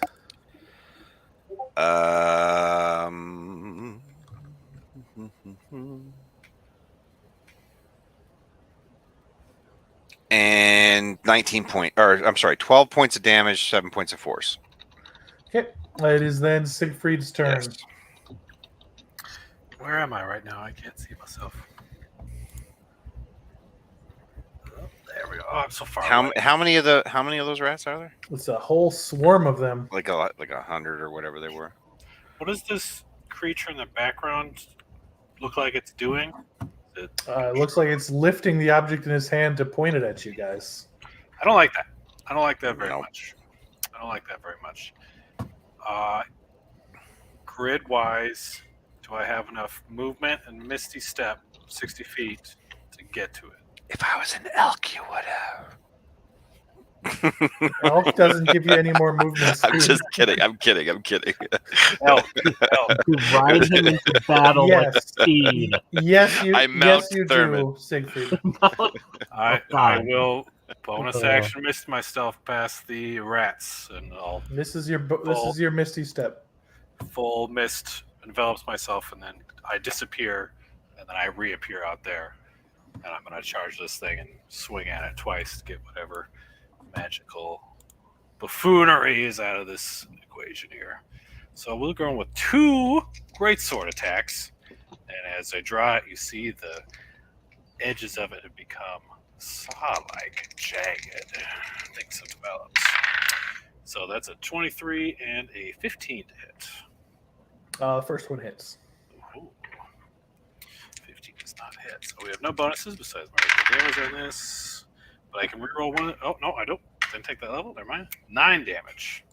And 12 points of damage, 7 points of force. Okay, it is then Siegfried's turn. Yes. Where am I right now? I can't see myself. Oh, there we go. Oh, I'm so far away. How many of those rats are there? It's a whole swarm of them. Like 100 or whatever they were. What does this creature in the background look like it's doing? It looks like it's lifting the object in his hand to point it at you guys. I don't like that. I don't like that very Nope. much. I don't like that very much. Grid-wise, do I have enough movement and Misty Step 60 feet to get to it? If I was an elk, you would have. Elk doesn't give you any more movement I'm speed. just kidding. I'm kidding. Elk. You ride him into battle like Yes. steed. Yes, you. I mount Yes, you Thurman. do, Siegfried. I fine. will bonus action mist myself past the rats, and I'll This is your Misty Step. full mist envelops myself, and then I disappear, and then I reappear out there. And I'm going to charge this thing and swing at it twice to get whatever magical buffoonery is out of this equation here. So we're going with 2 greatsword attacks. And as I draw it, you see the edges of it have become saw-like, jagged. I think so develops. So that's a 23 and a 15 to hit. The first one hits. Ooh. 15 does not hit. So we have no bonuses besides my regular damage on this. But I can reroll one. Oh, no, I don't. Didn't take that level. Never mind. 9 damage.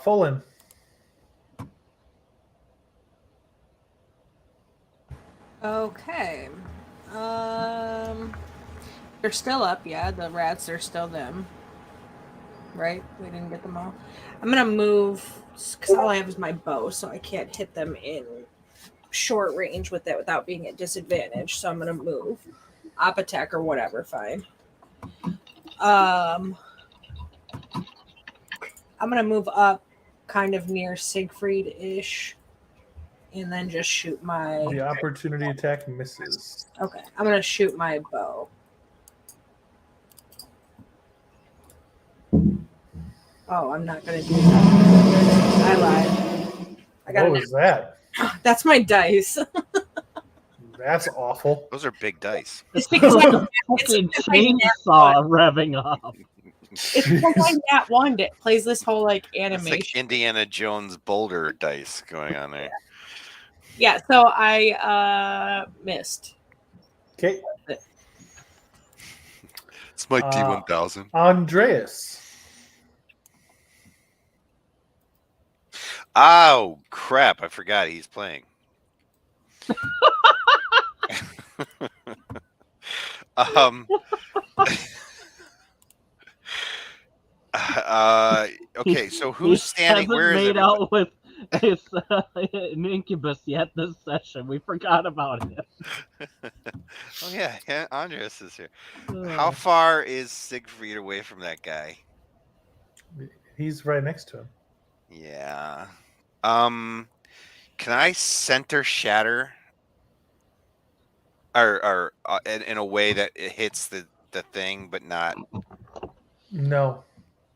Fullen. Okay. They're still up, yeah. The rats are still them. Right? We didn't get them all. I'm gonna move because all I have is my bow, so I can't hit them in short range with it without being at disadvantage. So I'm gonna move. Op attack or whatever, fine. I'm gonna move up kind of near Siegfried-ish. And then just shoot my... The opportunity attack misses. Okay, I'm going to shoot my bow. Oh, I'm not going to do that. I lied. What was that? That's my dice. That's awful. Those are big dice. It's because I Fucking chainsaw revving up. it's because I nat one that plays this whole like It's animation. like Indiana Jones boulder dice going on there. Yeah, so I missed. Okay. It's my D1000. Andreas. Oh, crap. I forgot he's playing. Okay, so who's standing? Hasn't Where is made everybody? out with his, an incubus yet this session. We forgot about it. Oh, yeah, Andreas is here. How far is Siegfried away from that guy? He's right next to him. Yeah. Can I center shatter? Or in a way that it hits the thing, but not No.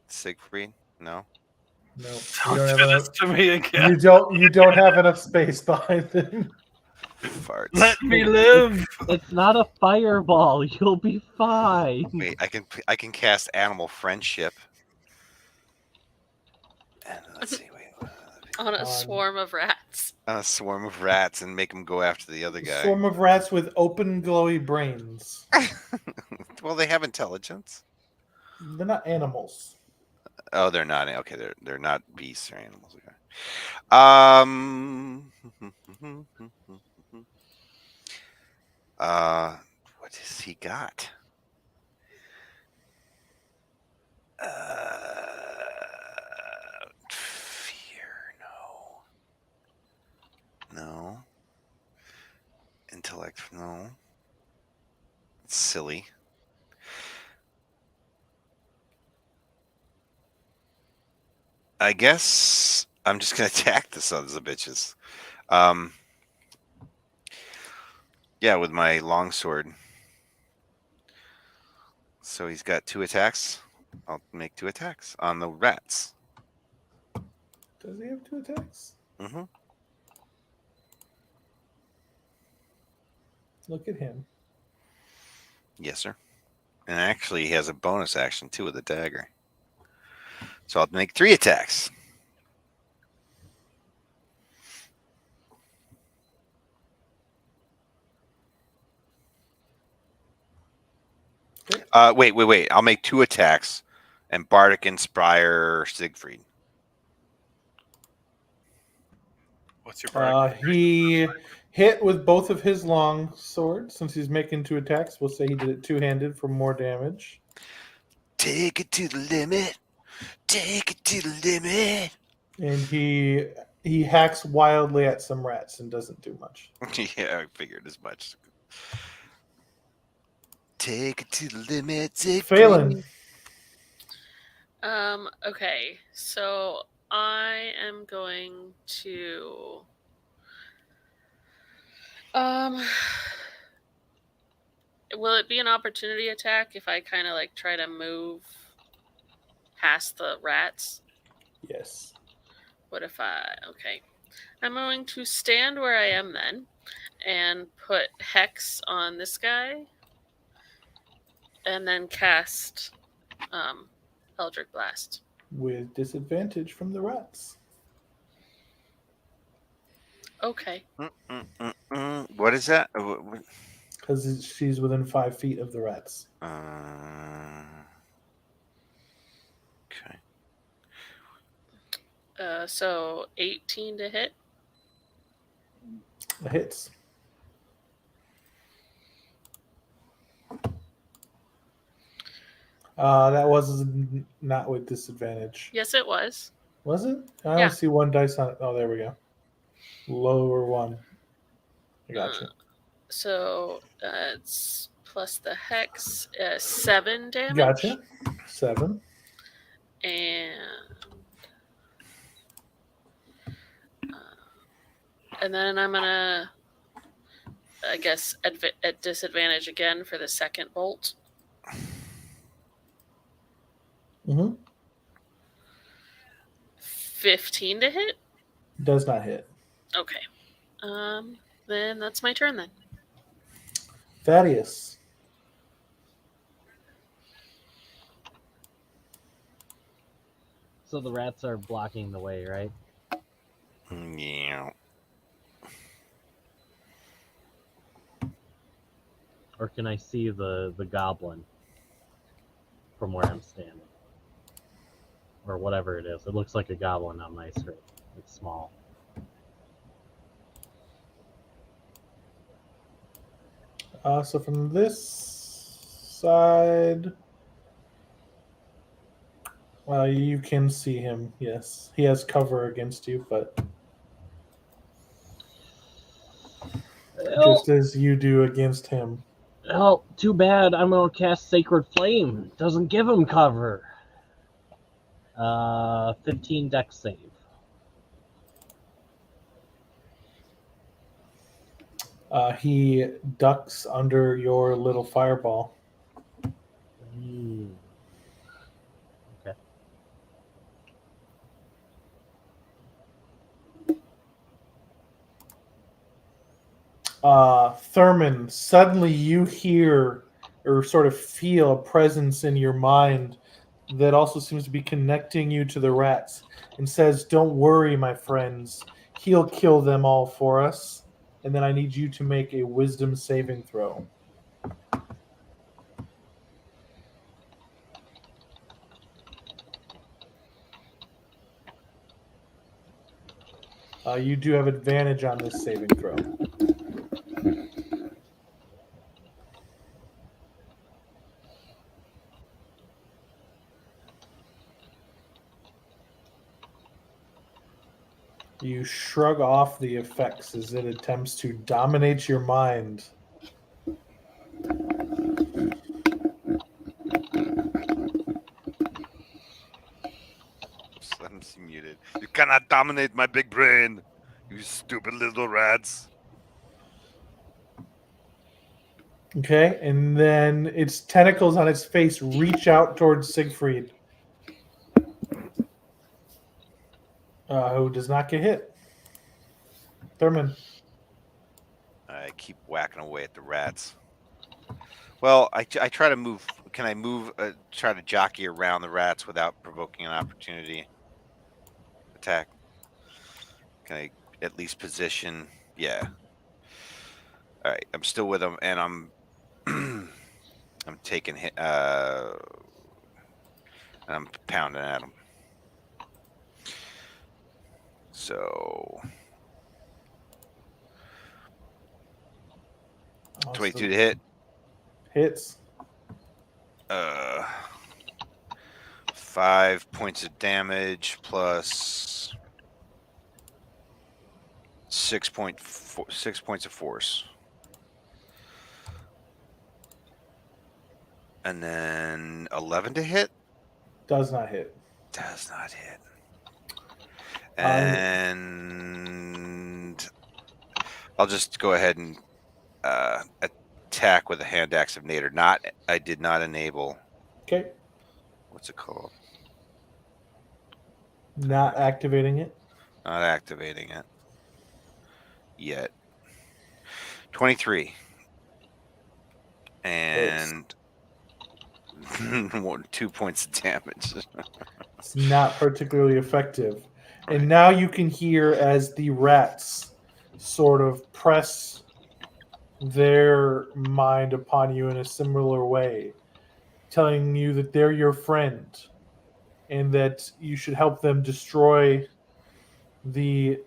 Siegfried? No. No. Don't do this to me again. You don't have enough space behind him. Farts. Let me live. It's not a fireball. You'll be fine. Wait, I can cast animal friendship. And let's see. Wait. On a swarm of rats. A swarm of rats and make them go after the other guy. Swarm of rats with open, glowy brains. Well, they have intelligence. They're not animals. Oh, they're not. Okay, they're not beasts or animals. Okay. What has he got? Fear, no. Intellect, no. It's silly. I guess I'm just gonna attack the sons of bitches. Yeah, with my longsword. So he's got 2 attacks. I'll make 2 attacks on the rats. Does he have 2 attacks? Mm-hmm. Look at him. Yes, sir. And actually, he has a bonus action too with the dagger. So I'll make 3 attacks. Wait. I'll make 2 attacks and Bardic Inspire Siegfried. What's your Bardic? He hit with both of his long swords. Since he's making 2 attacks, we'll say he did it two-handed for more damage. Take it to the limit. Take it to the limit. And he hacks wildly at some rats and doesn't do much. Yeah, I figured as much. Take it to the limit. Phelan. Okay, so I am going to will it be an opportunity attack if I kind of like try to move past the rats? Yes. What if okay. I'm going to stand where I am then and put Hex on this guy. and then cast Eldritch Blast. With disadvantage from the rats. Okay. What is that? Because she's within 5 feet of the rats. Okay. So 18 to hit. It hits. That was not with disadvantage. Yes, it was. Was it? I Yeah. only see one dice on it. Oh, there we go. Lower one. I got you. So it's plus the hex, 7 damage. Gotcha. 7. And then I'm gonna, I guess, at disadvantage again for the second bolt. Mm-hmm. 15 to hit. Does not hit. Okay. Then that's my turn then. Thaddeus. So the rats are blocking the way, right? Yeah. Or can I see the goblin from where I'm standing? Or whatever it is. It looks like a goblin on my screen. It's small. So from this side, you can see him. Yes, he has cover against you, but just as you do against him. Oh, too bad. I'm gonna cast Sacred Flame. Doesn't give him cover. 15 dex save. He ducks under your little fireball. Okay. Thurman, suddenly you hear or sort of feel a presence in your mind that also seems to be connecting you to the rats and says, "Don't worry, my friends. He'll kill them all for us." And then I need you to make a wisdom saving throw. You do have advantage on this saving throw. You shrug off the effects as it attempts to dominate your mind. Slim's muted. You cannot dominate my big brain, you stupid little rats. Okay, and then its tentacles on its face reach out towards Siegfried, who does not get hit. Thurman. I keep whacking away at the rats. Well, I try to move. Can I move? Try to jockey around the rats without provoking an opportunity attack? Can I at least position? Yeah. All right. I'm still with them, and I'm I'm taking hit. And I'm pounding at them. So 22 to hit. Hits. 5 points of damage plus 6 points of force. And then 11 to hit. Does not hit. Does not hit. And I'll just go ahead and attack with a hand axe of Nader. I did not enable. Okay. What's it called? Not activating it. Not activating it yet. 23. And 2 points of damage. It's not particularly effective. Right. And now you can hear as the rats sort of press their mind upon you in a similar way, telling you that they're your friend and that you should help them destroy the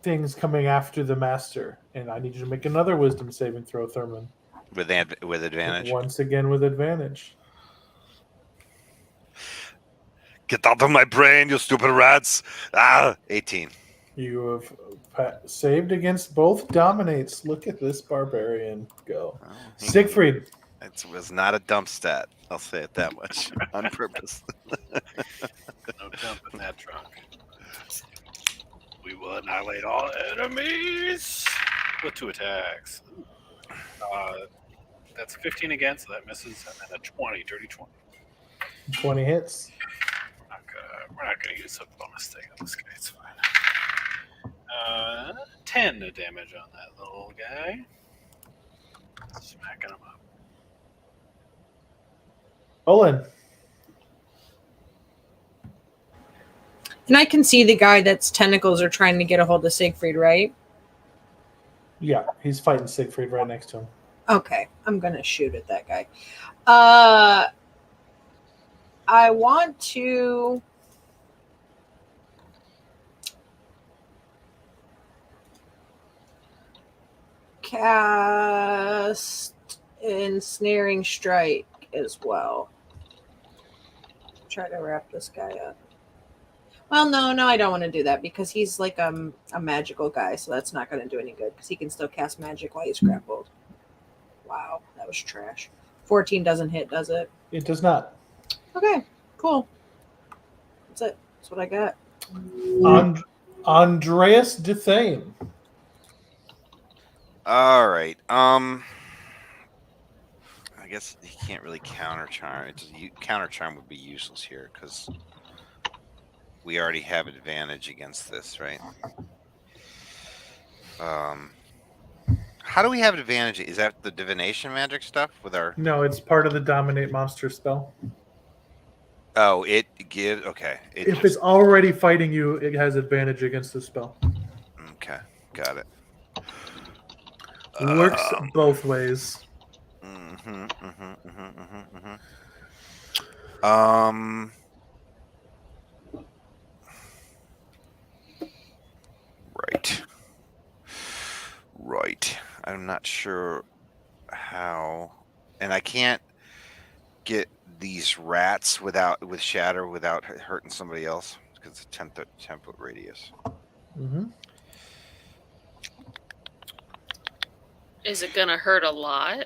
things coming after the master. And I need you to make another wisdom saving throw, Thurman. With advantage. Once again with advantage. Get out of my brain, you stupid rats! 18. You have saved against both dominates. Look at this barbarian go. Oh, Siegfried. It was not a dump stat. I'll say it that much on purpose. No dump in that trunk. We will annihilate all enemies with 2 attacks. That's 15 again, so that misses, and then a 20, dirty 20. 20 hits. We're not gonna use a bonus thing on this guy. It's fine. 10 damage on that little guy. Smacking him up. Olin. And I can see the guy that's tentacles are trying to get a hold of Siegfried, right? Yeah, he's fighting Siegfried right next to him. Okay, I'm gonna shoot at that guy. I want to cast Ensnaring Strike as well. Try to wrap this guy up. Well, no, I don't want to do that because he's like a magical guy, so that's not going to do any good because he can still cast magic while he's grappled. Wow, that was trash. 14 doesn't hit, does it? It does not. Okay, cool. That's it. That's what I got. Andreas Dethane. All right. I guess he can't really counter charm. Counter charm would be useless here because we already have advantage against this, right? How do we have advantage? Is that the divination magic stuff with our? No, it's part of the dominate monster spell. Oh, it gives. Okay. If it's already fighting you, it has advantage against the spell. Okay, got it. Works both ways. Right. I'm not sure how, and I can't get these rats with shatter without hurting somebody else because it's a 10-foot radius. Mm-hmm. Is it gonna hurt a lot?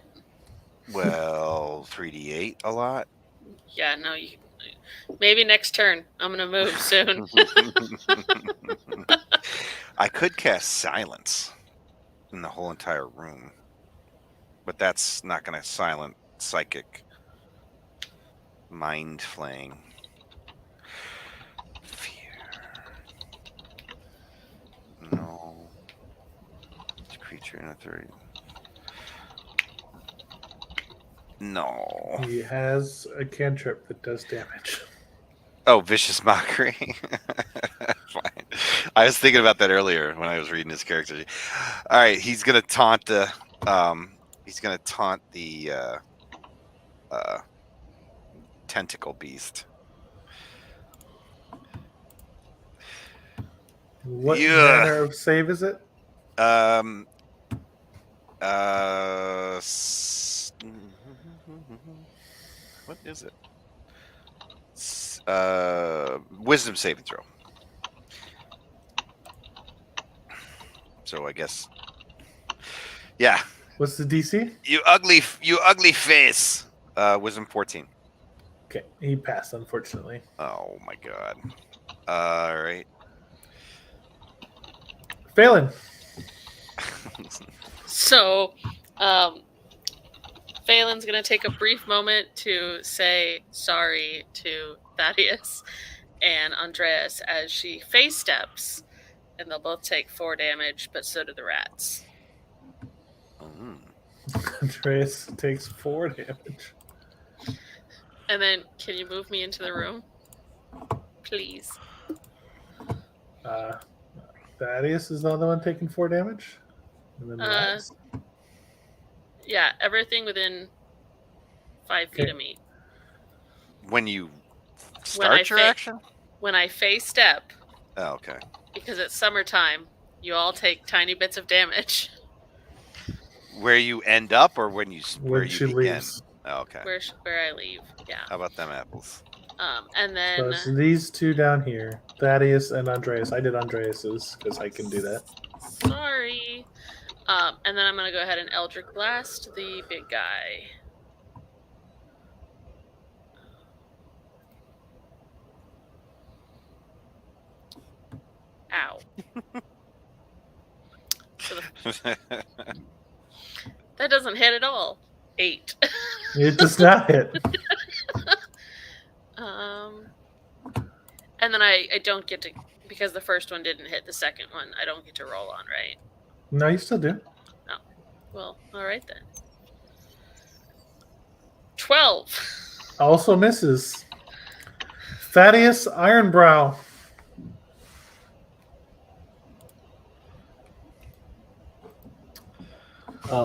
Well, 3d8 a lot. Yeah, no. Maybe next turn. I'm gonna move soon. I could cast silence in the whole entire room, but that's not going to silent psychic mind flaying. Fear. No. It's a creature in a 30. No. He has a cantrip that does damage. Oh, vicious mockery. Fine. I was thinking about that earlier when I was reading his character. All right, he's gonna taunt the. Tentacle beast. What manner of save is it? What is it? Wisdom saving throw. So I guess, yeah. What's the DC? You ugly face. Wisdom 14. Okay, he passed, unfortunately. Oh my god. All right. Phelan. So, Phelan's going to take a brief moment to say sorry to Thaddeus and Andreas as she face steps, and they'll both take 4 damage, but so do the rats. Andreas takes 4 damage. And then, can you move me into the room? Please. Thaddeus is the other one taking 4 damage. And then Rats. Yeah, everything within 5 feet Okay. of me. When you When start your action? When I face step, Oh, okay. because it's summertime, you all take tiny bits of damage. Where you end up or where you She begin? leaves. Oh, okay. Where I leave, yeah. How about them apples? And then So it's these 2 down here, Thaddeus and Andreas. I did Andreas's because I can do that. sorry. And then I'm gonna go ahead and Eldritch Blast the big guy. Ow. So that doesn't hit at all. 8. It does not hit. And then I don't get to, because the first one didn't hit, the second one I don't get to roll on, right? No, you still do. Oh, well, all right then. 12. Also misses. Thaddeus Ironbrow.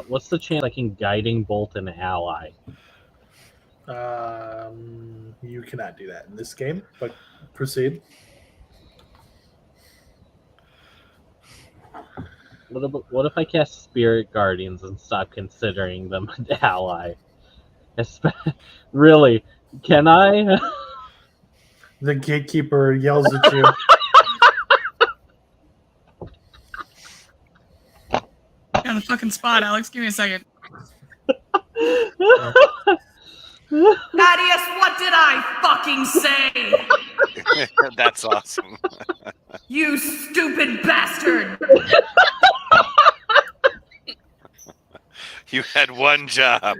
What's the chance I can guiding bolt an ally? You cannot do that in this game, but proceed. What if I cast Spirit Guardians and stop considering them an ally? Really, can I? The gatekeeper yells at you. On the fucking spot, Alex. Give me a second. Thaddeus, what did I fucking say? That's awesome. You stupid bastard! You had one job.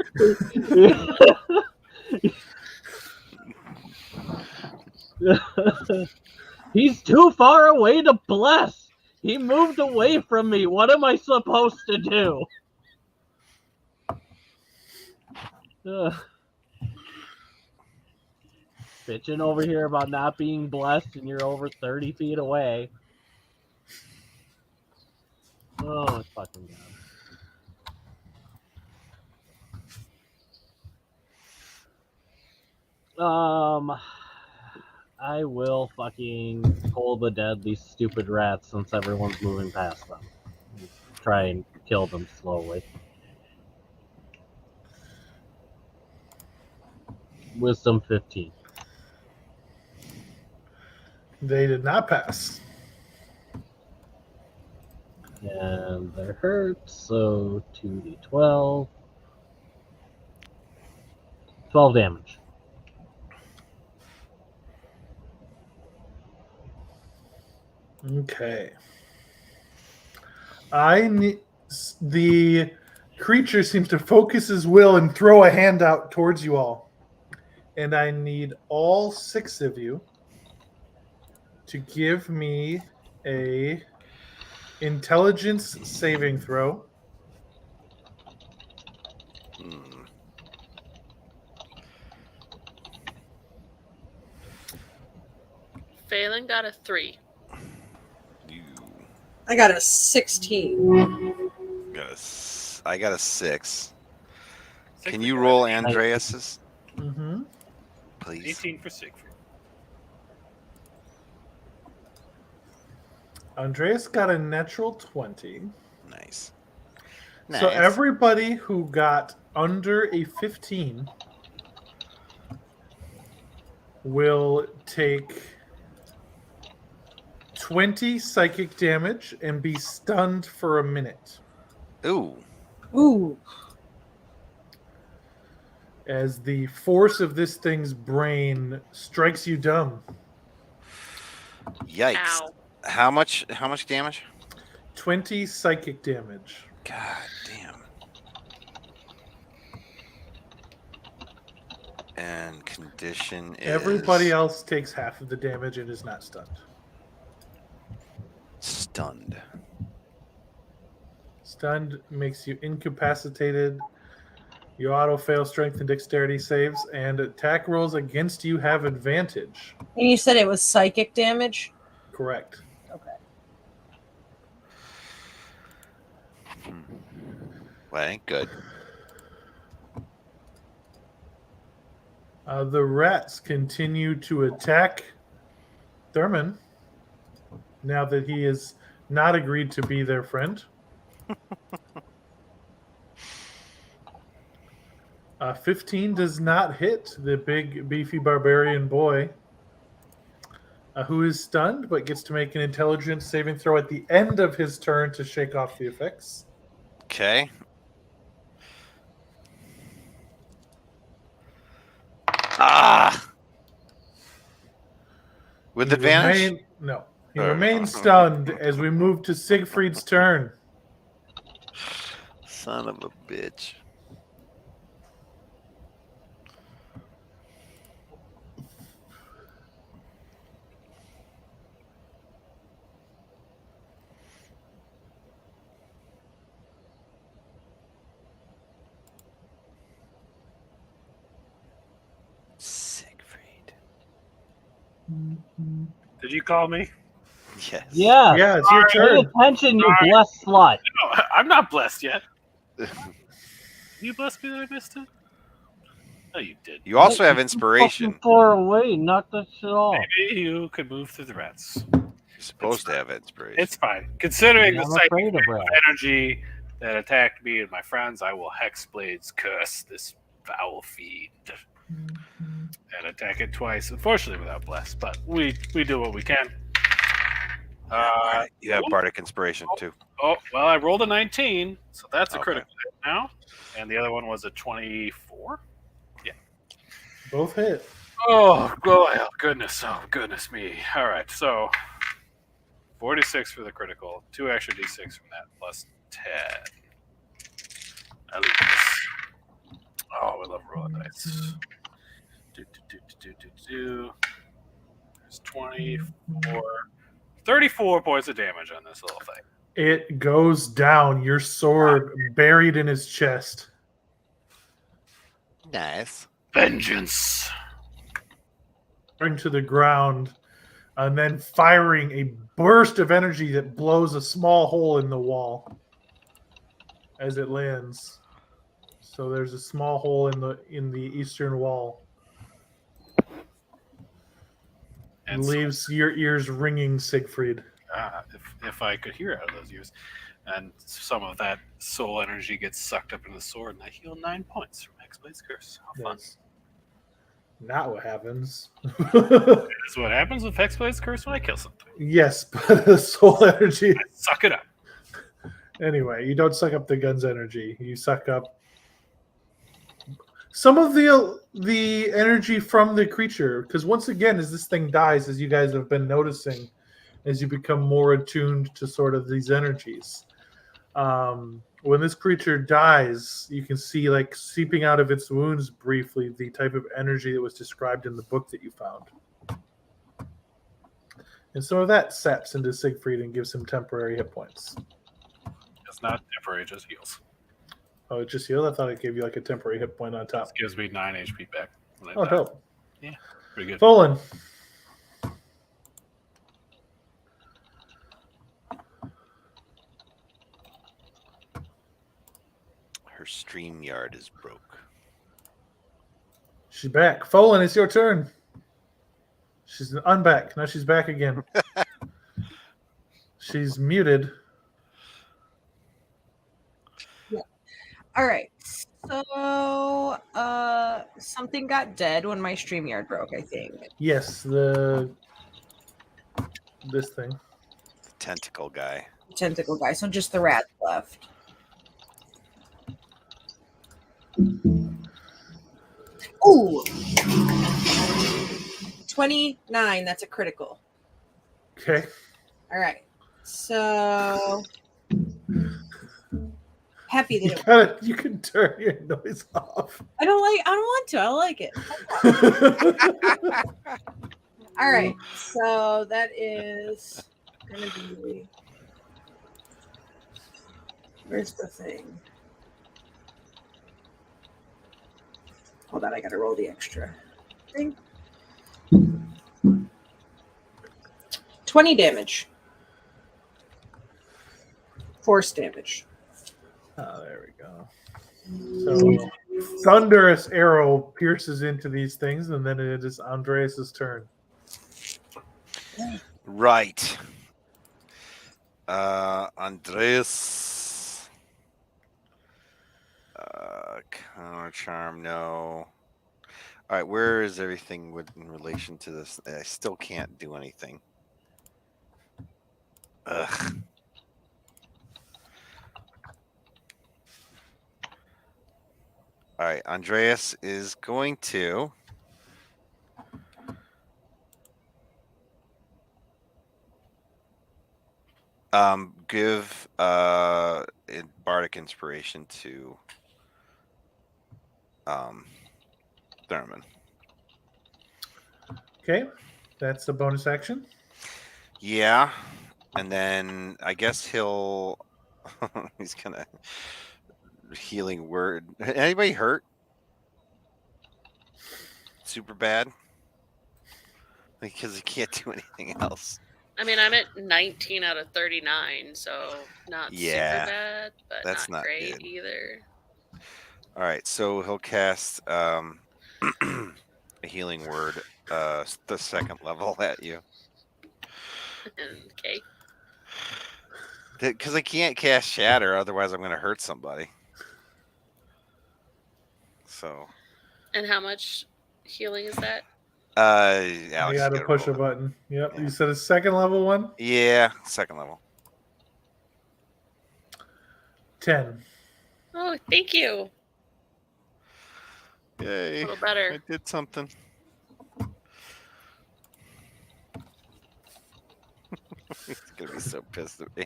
He's too far away to bless. He moved away from me. What am I supposed to do? Bitching over here about not being blessed and you're over 30 feet away. Oh my fucking god. I will fucking pull the dead, these stupid rats, since everyone's moving past them. Try and kill them slowly. Wisdom 15. They did not pass. And they're hurt, so 2d12. 12 damage. Okay. The creature seems to focus his will and throw a hand out towards you all. And I need all 6 of you to give me a intelligence saving throw. Phelan got a 3. I got a 16. I got a 6. Can you roll Andreas's? Mm-hmm. Please. 18 for Siegfried. Andreas got a natural 20. Nice. So everybody who got under a 15 will take 20 psychic damage and be stunned for a minute. Ooh. Ooh. As the force of this thing's brain strikes you dumb. Yikes. Ow. How much damage? 20 psychic damage. God damn. And condition is... Everybody else takes half of the damage and is not stunned. Stunned. Stunned makes you incapacitated You auto fail strength and dexterity saves, and attack rolls against you have advantage. And you said it was psychic damage? Correct. Okay. Well, that ain't good. The rats continue to attack Thurman now that he has not agreed to be their friend. 15 does not hit the big, beefy barbarian boy, who is stunned but gets to make an intelligence saving throw at the end of his turn to shake off the effects. Okay. Ah! With He advantage? He remains stunned as we move to Siegfried's turn. Son of a bitch. Siegfried. Did you call me? Yes. Yeah. Yeah, it's your Pay turn. attention, you blessed slut. No, I'm not blessed yet. You blessed me that I missed it? No, you did. You also have Fucking inspiration. far away, knock that shit off. Maybe you could move through the rats. You're supposed to have inspiration. It's fine. Considering the I'm psychic afraid of rats. energy that attacked me and my friends, I will Hexblade's curse this foul fiend and attack it twice. Unfortunately, without bless, but we do what we can. You have bardic inspiration too. Oh well, I rolled a 19, so that's a Okay. critical hit now, and the other one was a 24. Both hit. Oh goodness! Oh goodness me! All right, so 46 for the critical, 2 extra d6 from that, plus 10. At least. Oh, we love rolling dice. There's 24, 34 points of damage on this little thing. It goes down, your sword buried in his chest. Nice. Vengeance. Falling to the ground, and then firing a burst of energy that blows a small hole in the wall as it lands. So there's a small hole in the eastern wall. And It so, leaves your ears ringing, Siegfried. if I could hear out of those ears, and some of that soul energy gets sucked up into the sword, and I heal 9 points from Hexblade's curse. How fun! That's not what happens. That's what happens with Hexblade's curse when I kill something. Yes, but the soul energy. I suck it up. Anyway, you don't suck up the gun's energy. You suck up some of the energy from the creature. Because once again, as this thing dies, as you guys have been noticing, as you become more attuned to sort of these energies, when this creature dies, you can see like seeping out of its wounds briefly the type of energy that was described in the book that you found. And some of that saps into Siegfried and gives him temporary hit points. It's not temporary, it just heals. Oh, it just healed? I thought it gave you like a temporary hit point on top. It gives me 9 HP back. When I Oh, die. dope. Pretty good. Folan. Her stream yard is broke. She's back. Folan, it's your turn. She's unback. Now she's back again. She's muted. All right. So, something got dead when my StreamYard broke, I think. Yes, this thing. The tentacle guy. Tentacle guy. So just the rats left. Ooh. 29. That's a critical. Okay. All right. So happy that it You can turn your noise off. I don't want to. I like it. All right. So that is gonna be, where's the thing? Hold on, I gotta roll the extra thing. 20 damage. Force damage. Oh, there we go. So thunderous arrow pierces into these things, and then it is Andreas's turn. Right. Andreas. Counter charm, no. All right, where is everything in relation to this? I still can't do anything. Ugh. All right, Andreas is going to give bardic inspiration to Thurman. Okay, that's a bonus action. Yeah, and then I guess he'll he's gonna healing word. Anybody hurt? Super bad? Because he can't do anything else. I mean, I'm at 19 out of 39, so not Yeah, super bad, but that's not not great good. either. All right, so he'll cast a healing word, the second level at you. Okay. Because I can't cast Shatter, otherwise I'm going to hurt somebody. So. And how much healing is that? Alex, I got to you push a roll it. button. Yep. Yeah. You said a second level one? Yeah, second level. 10. Oh, thank you. Yay. A little better. I did something. He's going to be so pissed at me.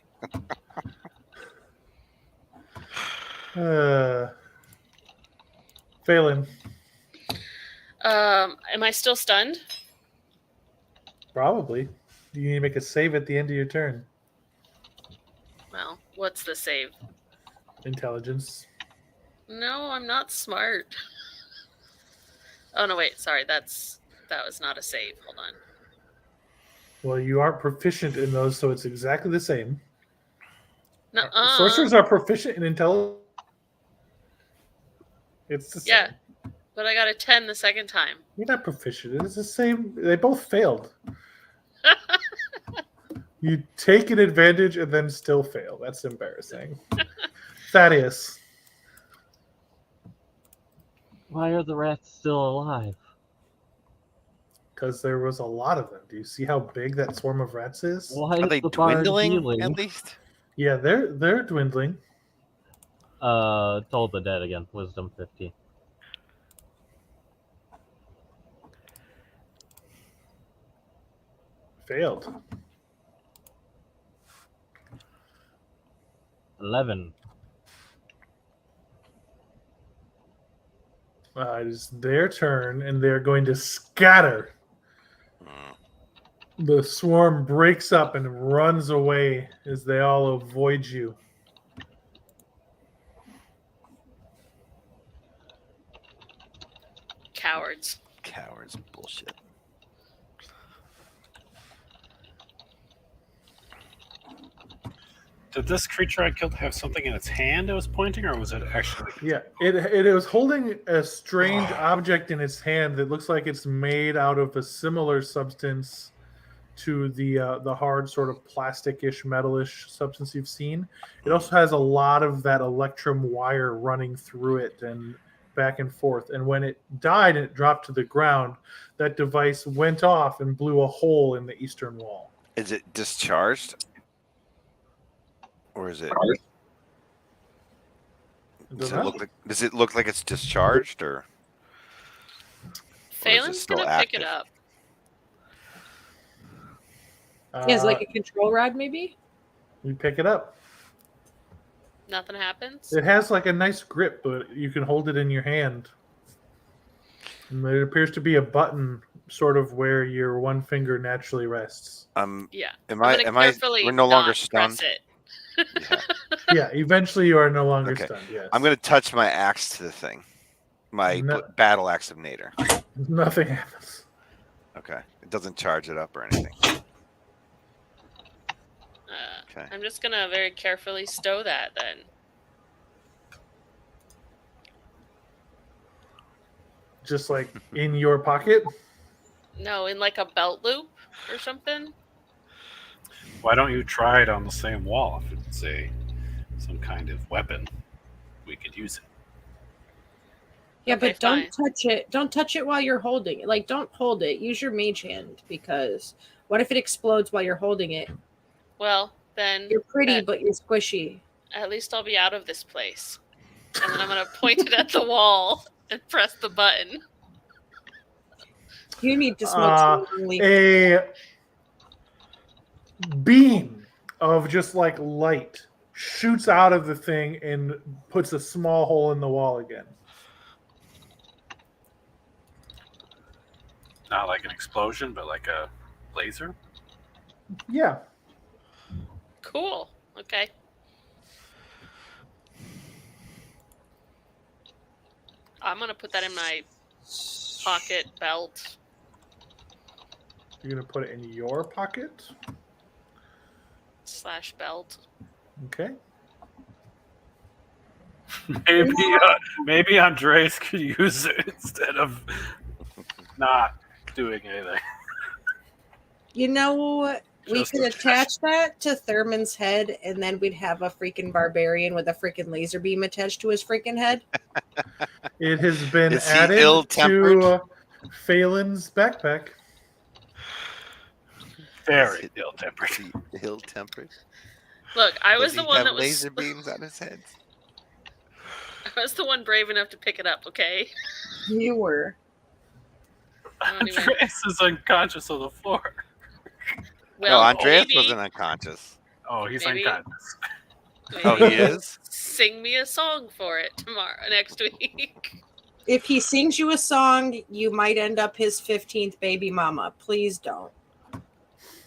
Phelan. Am I still stunned? Probably. You need to make a save at the end of your turn. Well, what's the save? Intelligence. No, I'm not smart. Oh no, wait, sorry, that was not a save. Hold on. Well, you aren't proficient in those, so it's exactly the same. Nuh-uh. Sorcerers are proficient in intelligence. It's the same. Yeah, but I got a 10 the second time. You're not proficient. It's the same. They both failed. You take an advantage and then still fail. That's embarrassing. Thaddeus. Why are the rats still alive? Because there was a lot of them. Do you see how big that swarm of rats is? Why Are is they the bard dwindling healing? at least? Yeah, they're dwindling. Toll the dead again. Wisdom 15. Failed. 11. It is their turn, and they're going to scatter. The swarm breaks up and runs away as they all avoid you. Cowards. Cowards, bullshit. Did this creature I killed have something in its hand it was pointing, or was it actually? Yeah, it was holding a strange object in its hand that looks like it's made out of a similar substance to the hard sort of plastic-ish, metal-ish substance you've seen. It also has a lot of that electrum wire running through it and back and forth. And when it died and it dropped to the ground, that device went off and blew a hole in the eastern wall. Is it discharged? Or is it? Does it look like it's discharged, or? Phelan's still gonna pick active? it up. He has like a control rod, maybe? You pick it up. Nothing happens. It has like a nice grip, but you can hold it in your hand. And there appears to be a button sort of where your one finger naturally rests. Yeah. Am I? We're no longer stunned. It. Yeah. Yeah, eventually you are no longer Okay. stunned. Yes. I'm going to touch my axe to the thing. my No. battle axe of Nader. Nothing happens. Okay, it doesn't charge it up or anything. Okay. I'm just gonna very carefully stow that then. Just like in your pocket. No, in like a belt loop or something. Why don't you try it on the same wall? If it's some kind of weapon, we could use it. Yeah, Okay, but don't fine. touch it. Don't touch it while you're holding it. Like, don't hold it. Use your mage hand, because what if it explodes while you're holding it? Well, then You're pretty, but you're squishy. at least I'll be out of this place. And then I'm gonna point it at the wall and press the button. You need to smoke some long leaf. A beam of just like light shoots out of the thing and puts a small hole in the wall again. Not like an explosion, but like a laser. Yeah. Cool. Okay. I'm gonna put that in my pocket belt. You're going to put it in your pocket. / belt. Okay. Maybe Andreas could use it instead of not doing anything. You know, we Just could attach- attach that to Thurman's head, and then we'd have a freaking barbarian with a freaking laser beam attached to his freaking head. It has been Is he added ill-tempered? to Phelan's backpack. Very ill-tempered. Is he ill-tempered? Look, I Does was the he one have that was laser beams on his head. I was the one brave enough to pick it up, okay? You were. I don't even- Andreas is unconscious on the floor. Well, No, Andreas maybe, wasn't unconscious. Oh, he's Maybe. unconscious. Oh, maybe he is? sing me a song for it next week. If he sings you a song, you might end up his 15th baby mama. Please don't.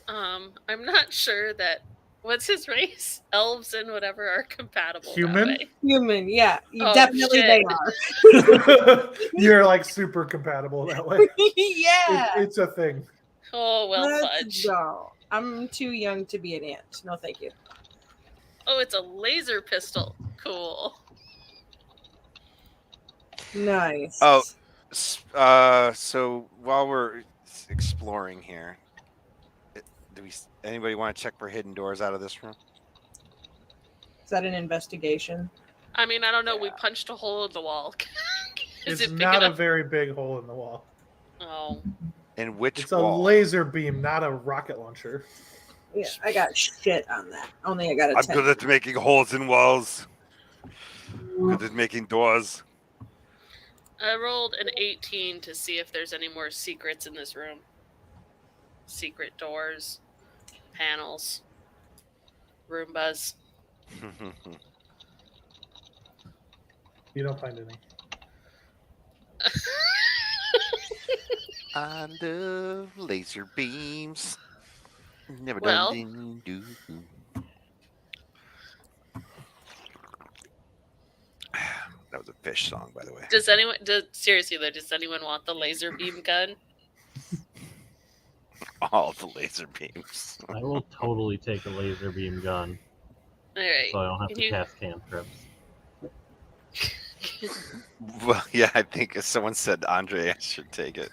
I'm not sure that what's his race? Elves and whatever are compatible. Human? That way. Human, yeah. Oh, Definitely shit. they are. You're like super compatible that way. Yeah. It's a thing. Oh well, Let's fudge. go. I'm too young to be an ant. No, thank you. Oh, it's a laser pistol. Cool. Nice. Oh. So while we're exploring here, anybody want to check for hidden doors out of this room? Is that an investigation? I mean, I don't know. We punched a hole in the wall. Is It's it big not a enough? very big hole in the wall. Oh, In which It's a wall? laser beam, not a rocket launcher. Yeah, I got shit on that. Only I got a I'm 10. good at making holes in walls. Good at making doors. I rolled an 18 to see if there's any more secrets in this room. Secret doors, panels, Roombas. You don't find any. I love laser beams. Never Well. done. Do. That was a fish song, by the way. Seriously though, does anyone want the laser beam gun? All the laser beams. I will totally take a laser beam gun, All right. so I don't have Can to you- cast cantrips. Well, yeah, I think someone said Andreas should take it.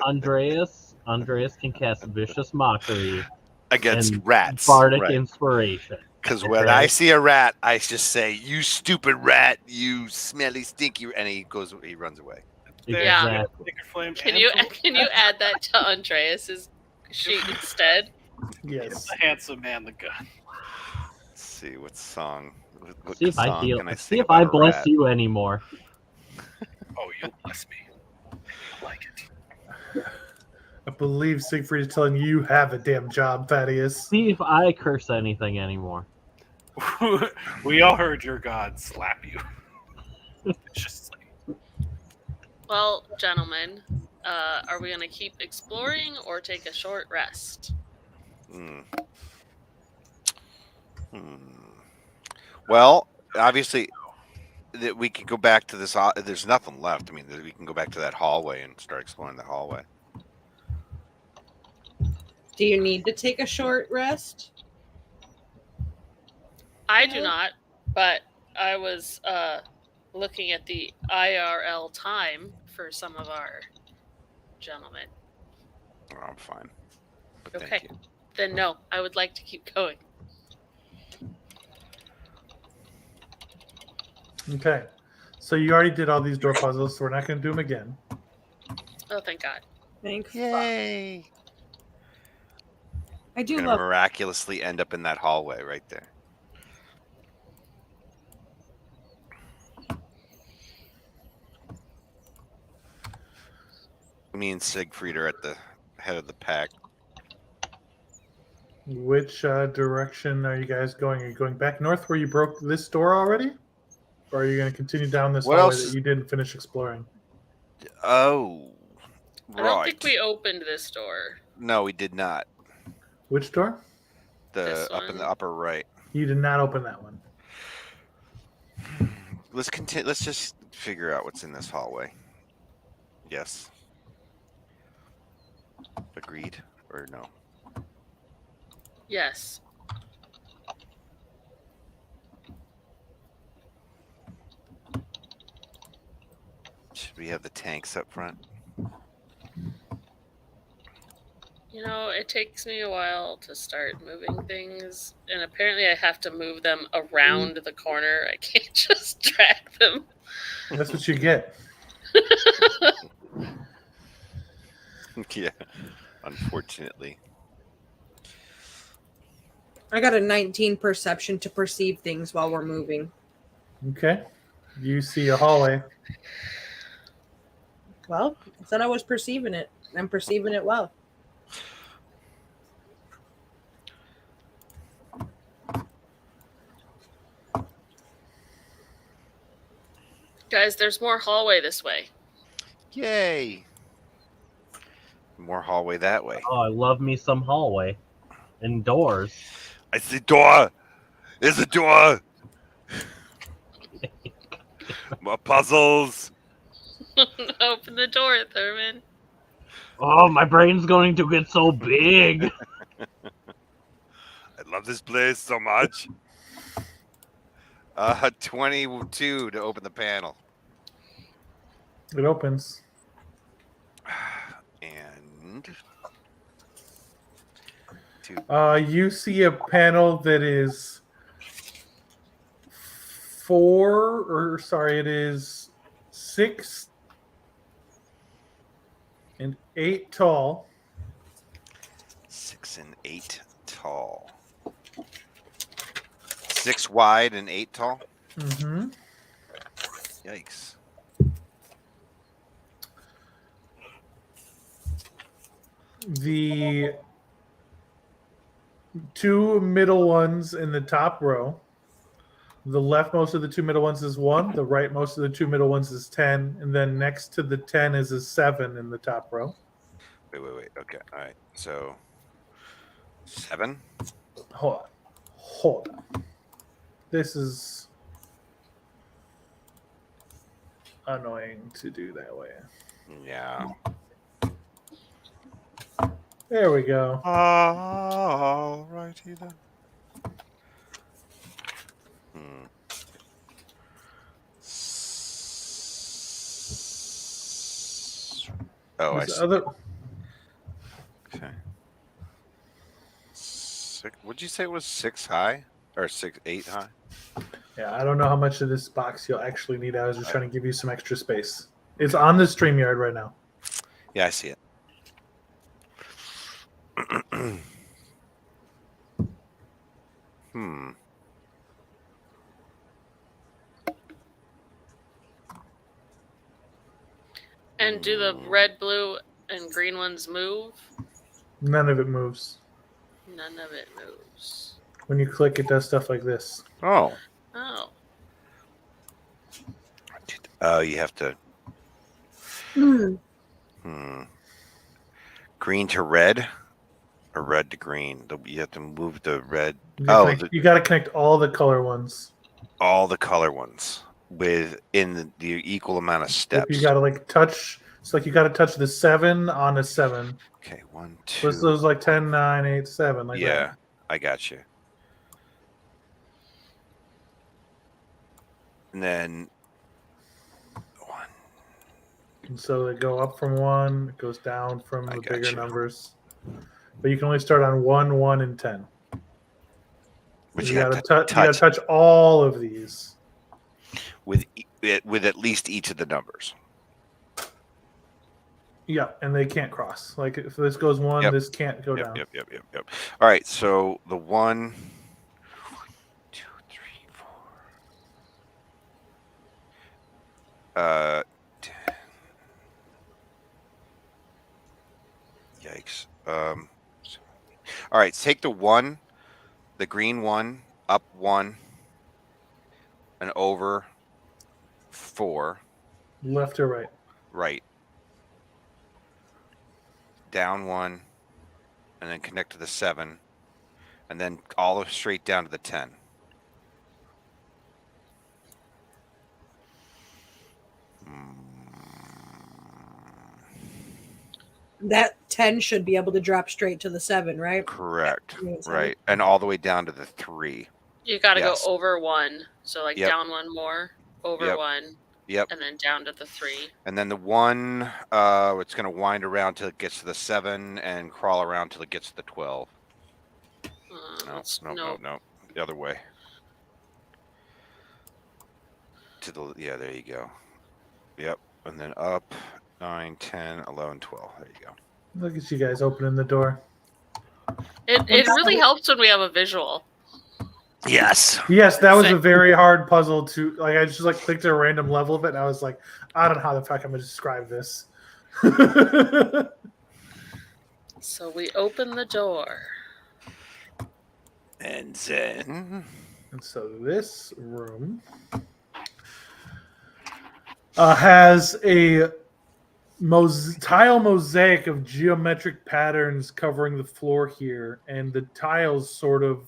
Andreas can cast vicious mockery Against and rats. bardic Right. inspiration. Because when Okay. I see a rat, I just say, "You stupid rat! You smelly, stinky!" And he runs away. Yeah. Exactly. Sacred Flame Can and you Philip- add that to Andreas's sheet instead? Yes. the handsome man, the gun. Let's see what song. What See if I song heal. can I See sing if I about a bless rat? you anymore. Oh, you'll bless me. You'll like it. I believe Siegfried is telling you have a damn job, Thaddeus. See if I curse anything anymore. We all heard your god slap you. Viciously. Well, gentlemen, are we going to keep exploring or take a short rest? Well, obviously, that we can go back to this. There's nothing left. I mean, we can go back to that hallway and start exploring the hallway. Do you need to take a short rest? I do not, but I was looking at the IRL time for some of our gentlemen. Oh, I'm fine. But Okay. thank you. Then no, I would like to keep going. Okay. So you already did all these door puzzles, so we're not going to do them again. Oh, thank God. Thank fuck. Yay! I We're do gonna love. miraculously end up in that hallway right there. Me and Siegfried are at the head of the pack. Which direction are you guys going? Are you going back north where you broke this door already? Or are you going to continue down this What hallway else that is- you didn't finish exploring? Oh, I don't think we opened this door. No, we did not. Which door? This Up in one? the upper right. You did not open that one. Let's continue. Let's just figure out what's in this hallway. Yes. Agreed or no? Yes. Should we have the tanks up front? You know, it takes me a while to start moving things, and apparently I have to move them around the corner. I can't just drag them. That's what you get. Yeah. Unfortunately. I got a 19 perception to perceive things while we're moving. Okay. You see a hallway. Well, I said I was perceiving it. I'm perceiving it well. Guys, there's more hallway this way. Yay. More hallway that way. Oh, I love me some hallway. And doors. I see door. There's a door. More puzzles. Open the door, Thurman. Oh, my brain's going to get so big. I love this place so much. 22 to open the panel. It opens. And You see a panel that is it is 6 and 8 tall. 6 and 8 tall. 6 wide and 8 tall. Mm-hmm. Yikes. The 2 middle ones in the top row. The leftmost of the 2 middle ones is 1. The rightmost of the 2 middle ones is 10. And then next to the 10 is a 7 in the top row. Wait. Okay. All right. So 7. Hold on. This is annoying to do that way. Yeah. There we go. All righty then. Oh, I There's see. other. Okay. Would you say it was 6 high or 8 high? Yeah, I don't know how much of this box you'll actually need. I was just trying to give you some extra space. It's on the StreamYard right now. Yeah, I see it. And do the red, blue, and green ones move? None of it moves. None of it moves. When you click, it does stuff like this. Oh. Oh. Oh, you have to. Green to red, or red to green. You have to move the red. You got to connect all the color ones. All the color ones. within the equal amount of If steps. you gotta like touch, it's like you gotta touch the 7 on a 7. Okay, 1, So 2. it's like 10, 9, 8, 7, like Yeah, that. I got you. And then 1. And so they go up from 1, it goes down from I the got bigger you. numbers. But you can only start on 1, 1, and 10. But You you gotta got to you gotta touch all of these. with at least each of the numbers. Yeah, and they can't cross. Like if this goes 1, Yep. this can't go Yep, down. yep. All right, so the 1, 2, 3, 4. 10. Yikes. All right, take the 1, the green 1, up 1, and over 4, Left or right? right. Down 1, and then connect to the 7, and then all straight down to the 10. That 10 should be able to drop straight to the 7, right? Correct. Yeah, Right. And all the way down to the 3. You got to Yes. go over 1. So like Yep. down 1 more, over Yep. 1, Yep. and then down to the 3. And then the 1, it's going to wind around till it gets to the 7 and crawl around till it gets to the 12. No. The other way. To the there you go. Yep. And then up 9, 10, 11, 12. There you go. Look at you guys opening the door. It really helps when we have a visual. Yes. Yes, that was a very hard puzzle to like. I just like clicked a random level of it, and I was like, I don't know how the fuck I'm gonna describe this. So we open the door. And then And so this room has a tile mosaic of geometric patterns covering the floor here, and the tiles sort of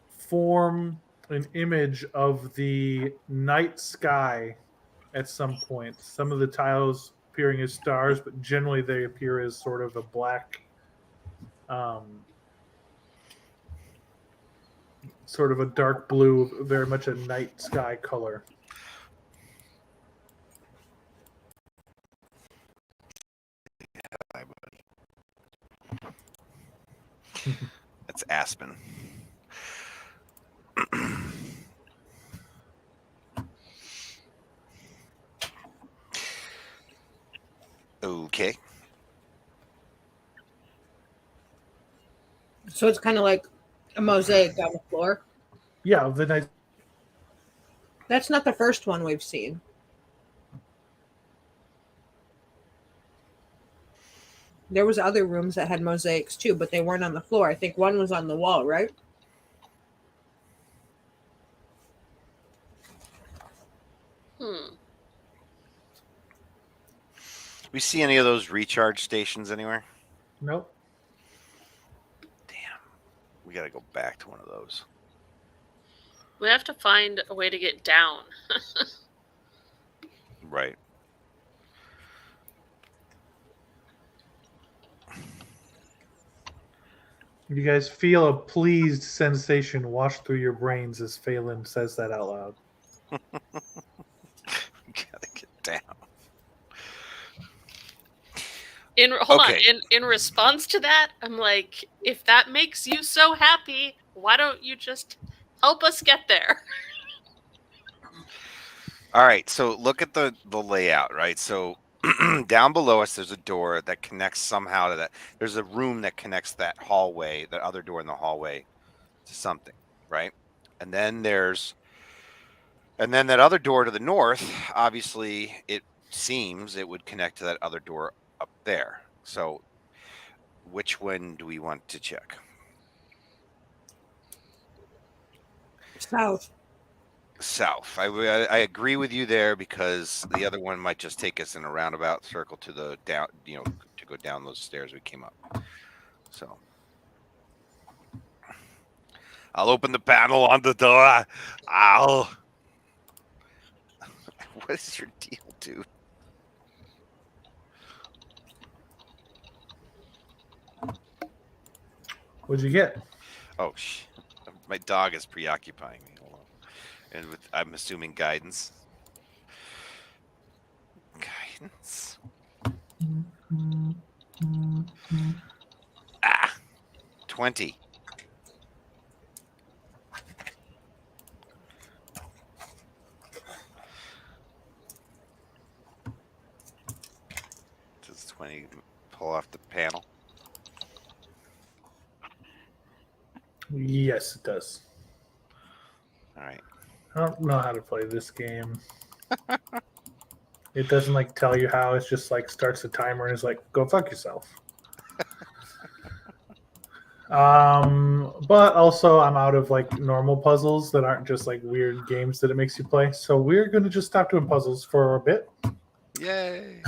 form an image of the night sky at some point. Some of the tiles appearing as stars, but generally they appear as sort of a black, sort of a dark blue, very much a night sky color. that's Aspen. Okay. So it's kind of like a mosaic on the floor. Yeah, the night. That's not the first one we've seen. There was other rooms that had mosaics too, but they weren't on the floor. I think one was on the wall, right? We see any of those recharge stations anywhere? Nope. Damn. We got to go back to one of those. We have to find a way to get down. Right. You guys feel a pleased sensation wash through your brains as Phelan says that out loud. We got to get down. Hold on. In response to that, I'm like, if that makes you so happy, why don't you just help us get there? All right, so look at the layout, right? So down below us, there's a door that connects somehow to that. There's a room that connects that hallway, the other door in the hallway, to something, right? And then that other door to the north, obviously, it seems it would connect to that other door up there. So which one do we want to check? South. I agree with you there because the other one might just take us in a roundabout circle to the down, to go down those stairs we came up. So I'll open the panel on the door. What is your deal, dude? What'd you get? Oh, my dog is preoccupying me. Hold on. And with, I'm assuming guidance. Guidance. Ah, 20. Does 20 pull off the panel? Yes, it does. All right. I don't know how to play this game. It doesn't like tell you how. It's just like starts the timer and is like, go fuck yourself. But also I'm out of like normal puzzles that aren't just like weird games that it makes you play. So we're gonna just stop doing puzzles for a bit. Yay.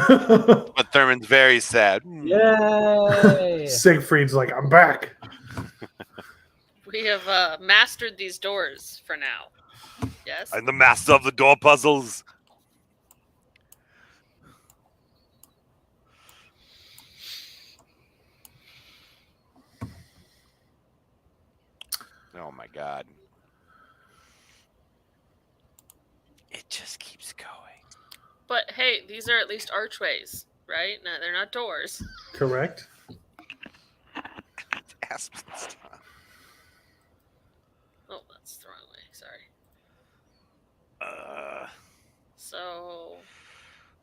But Thurman's very sad. Yay! Siegfried's like, I'm back. We have mastered these doors for now. Yes. I'm the master of the door puzzles. Oh my god. It just keeps going. But hey, these are at least archways, right? No, they're not doors. Correct. It's Aspen's time. Oh, that's the wrong way. Sorry. Uh, So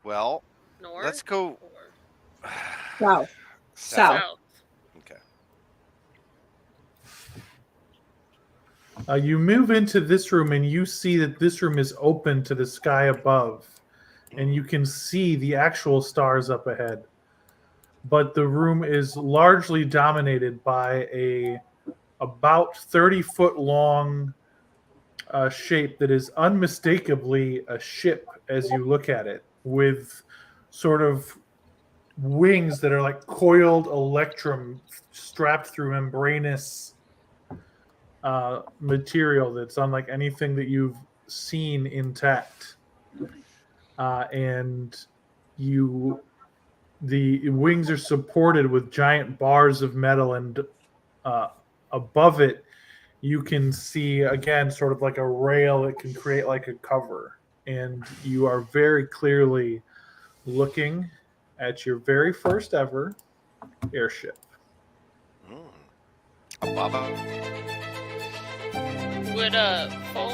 well, north. let's go Or South. south. South. Okay. You move into this room and you see that this room is open to the sky above, and you can see the actual stars up ahead. But the room is largely dominated by a about 30-foot long shape that is unmistakably a ship as you look at it, with sort of wings that are like coiled electrum strapped through membranous material that's unlike anything that you've seen intact. And the wings are supported with giant bars of metal, and above it you can see again sort of like a rail that can create like a cover, and you are very clearly looking at your very first ever airship. Above. would full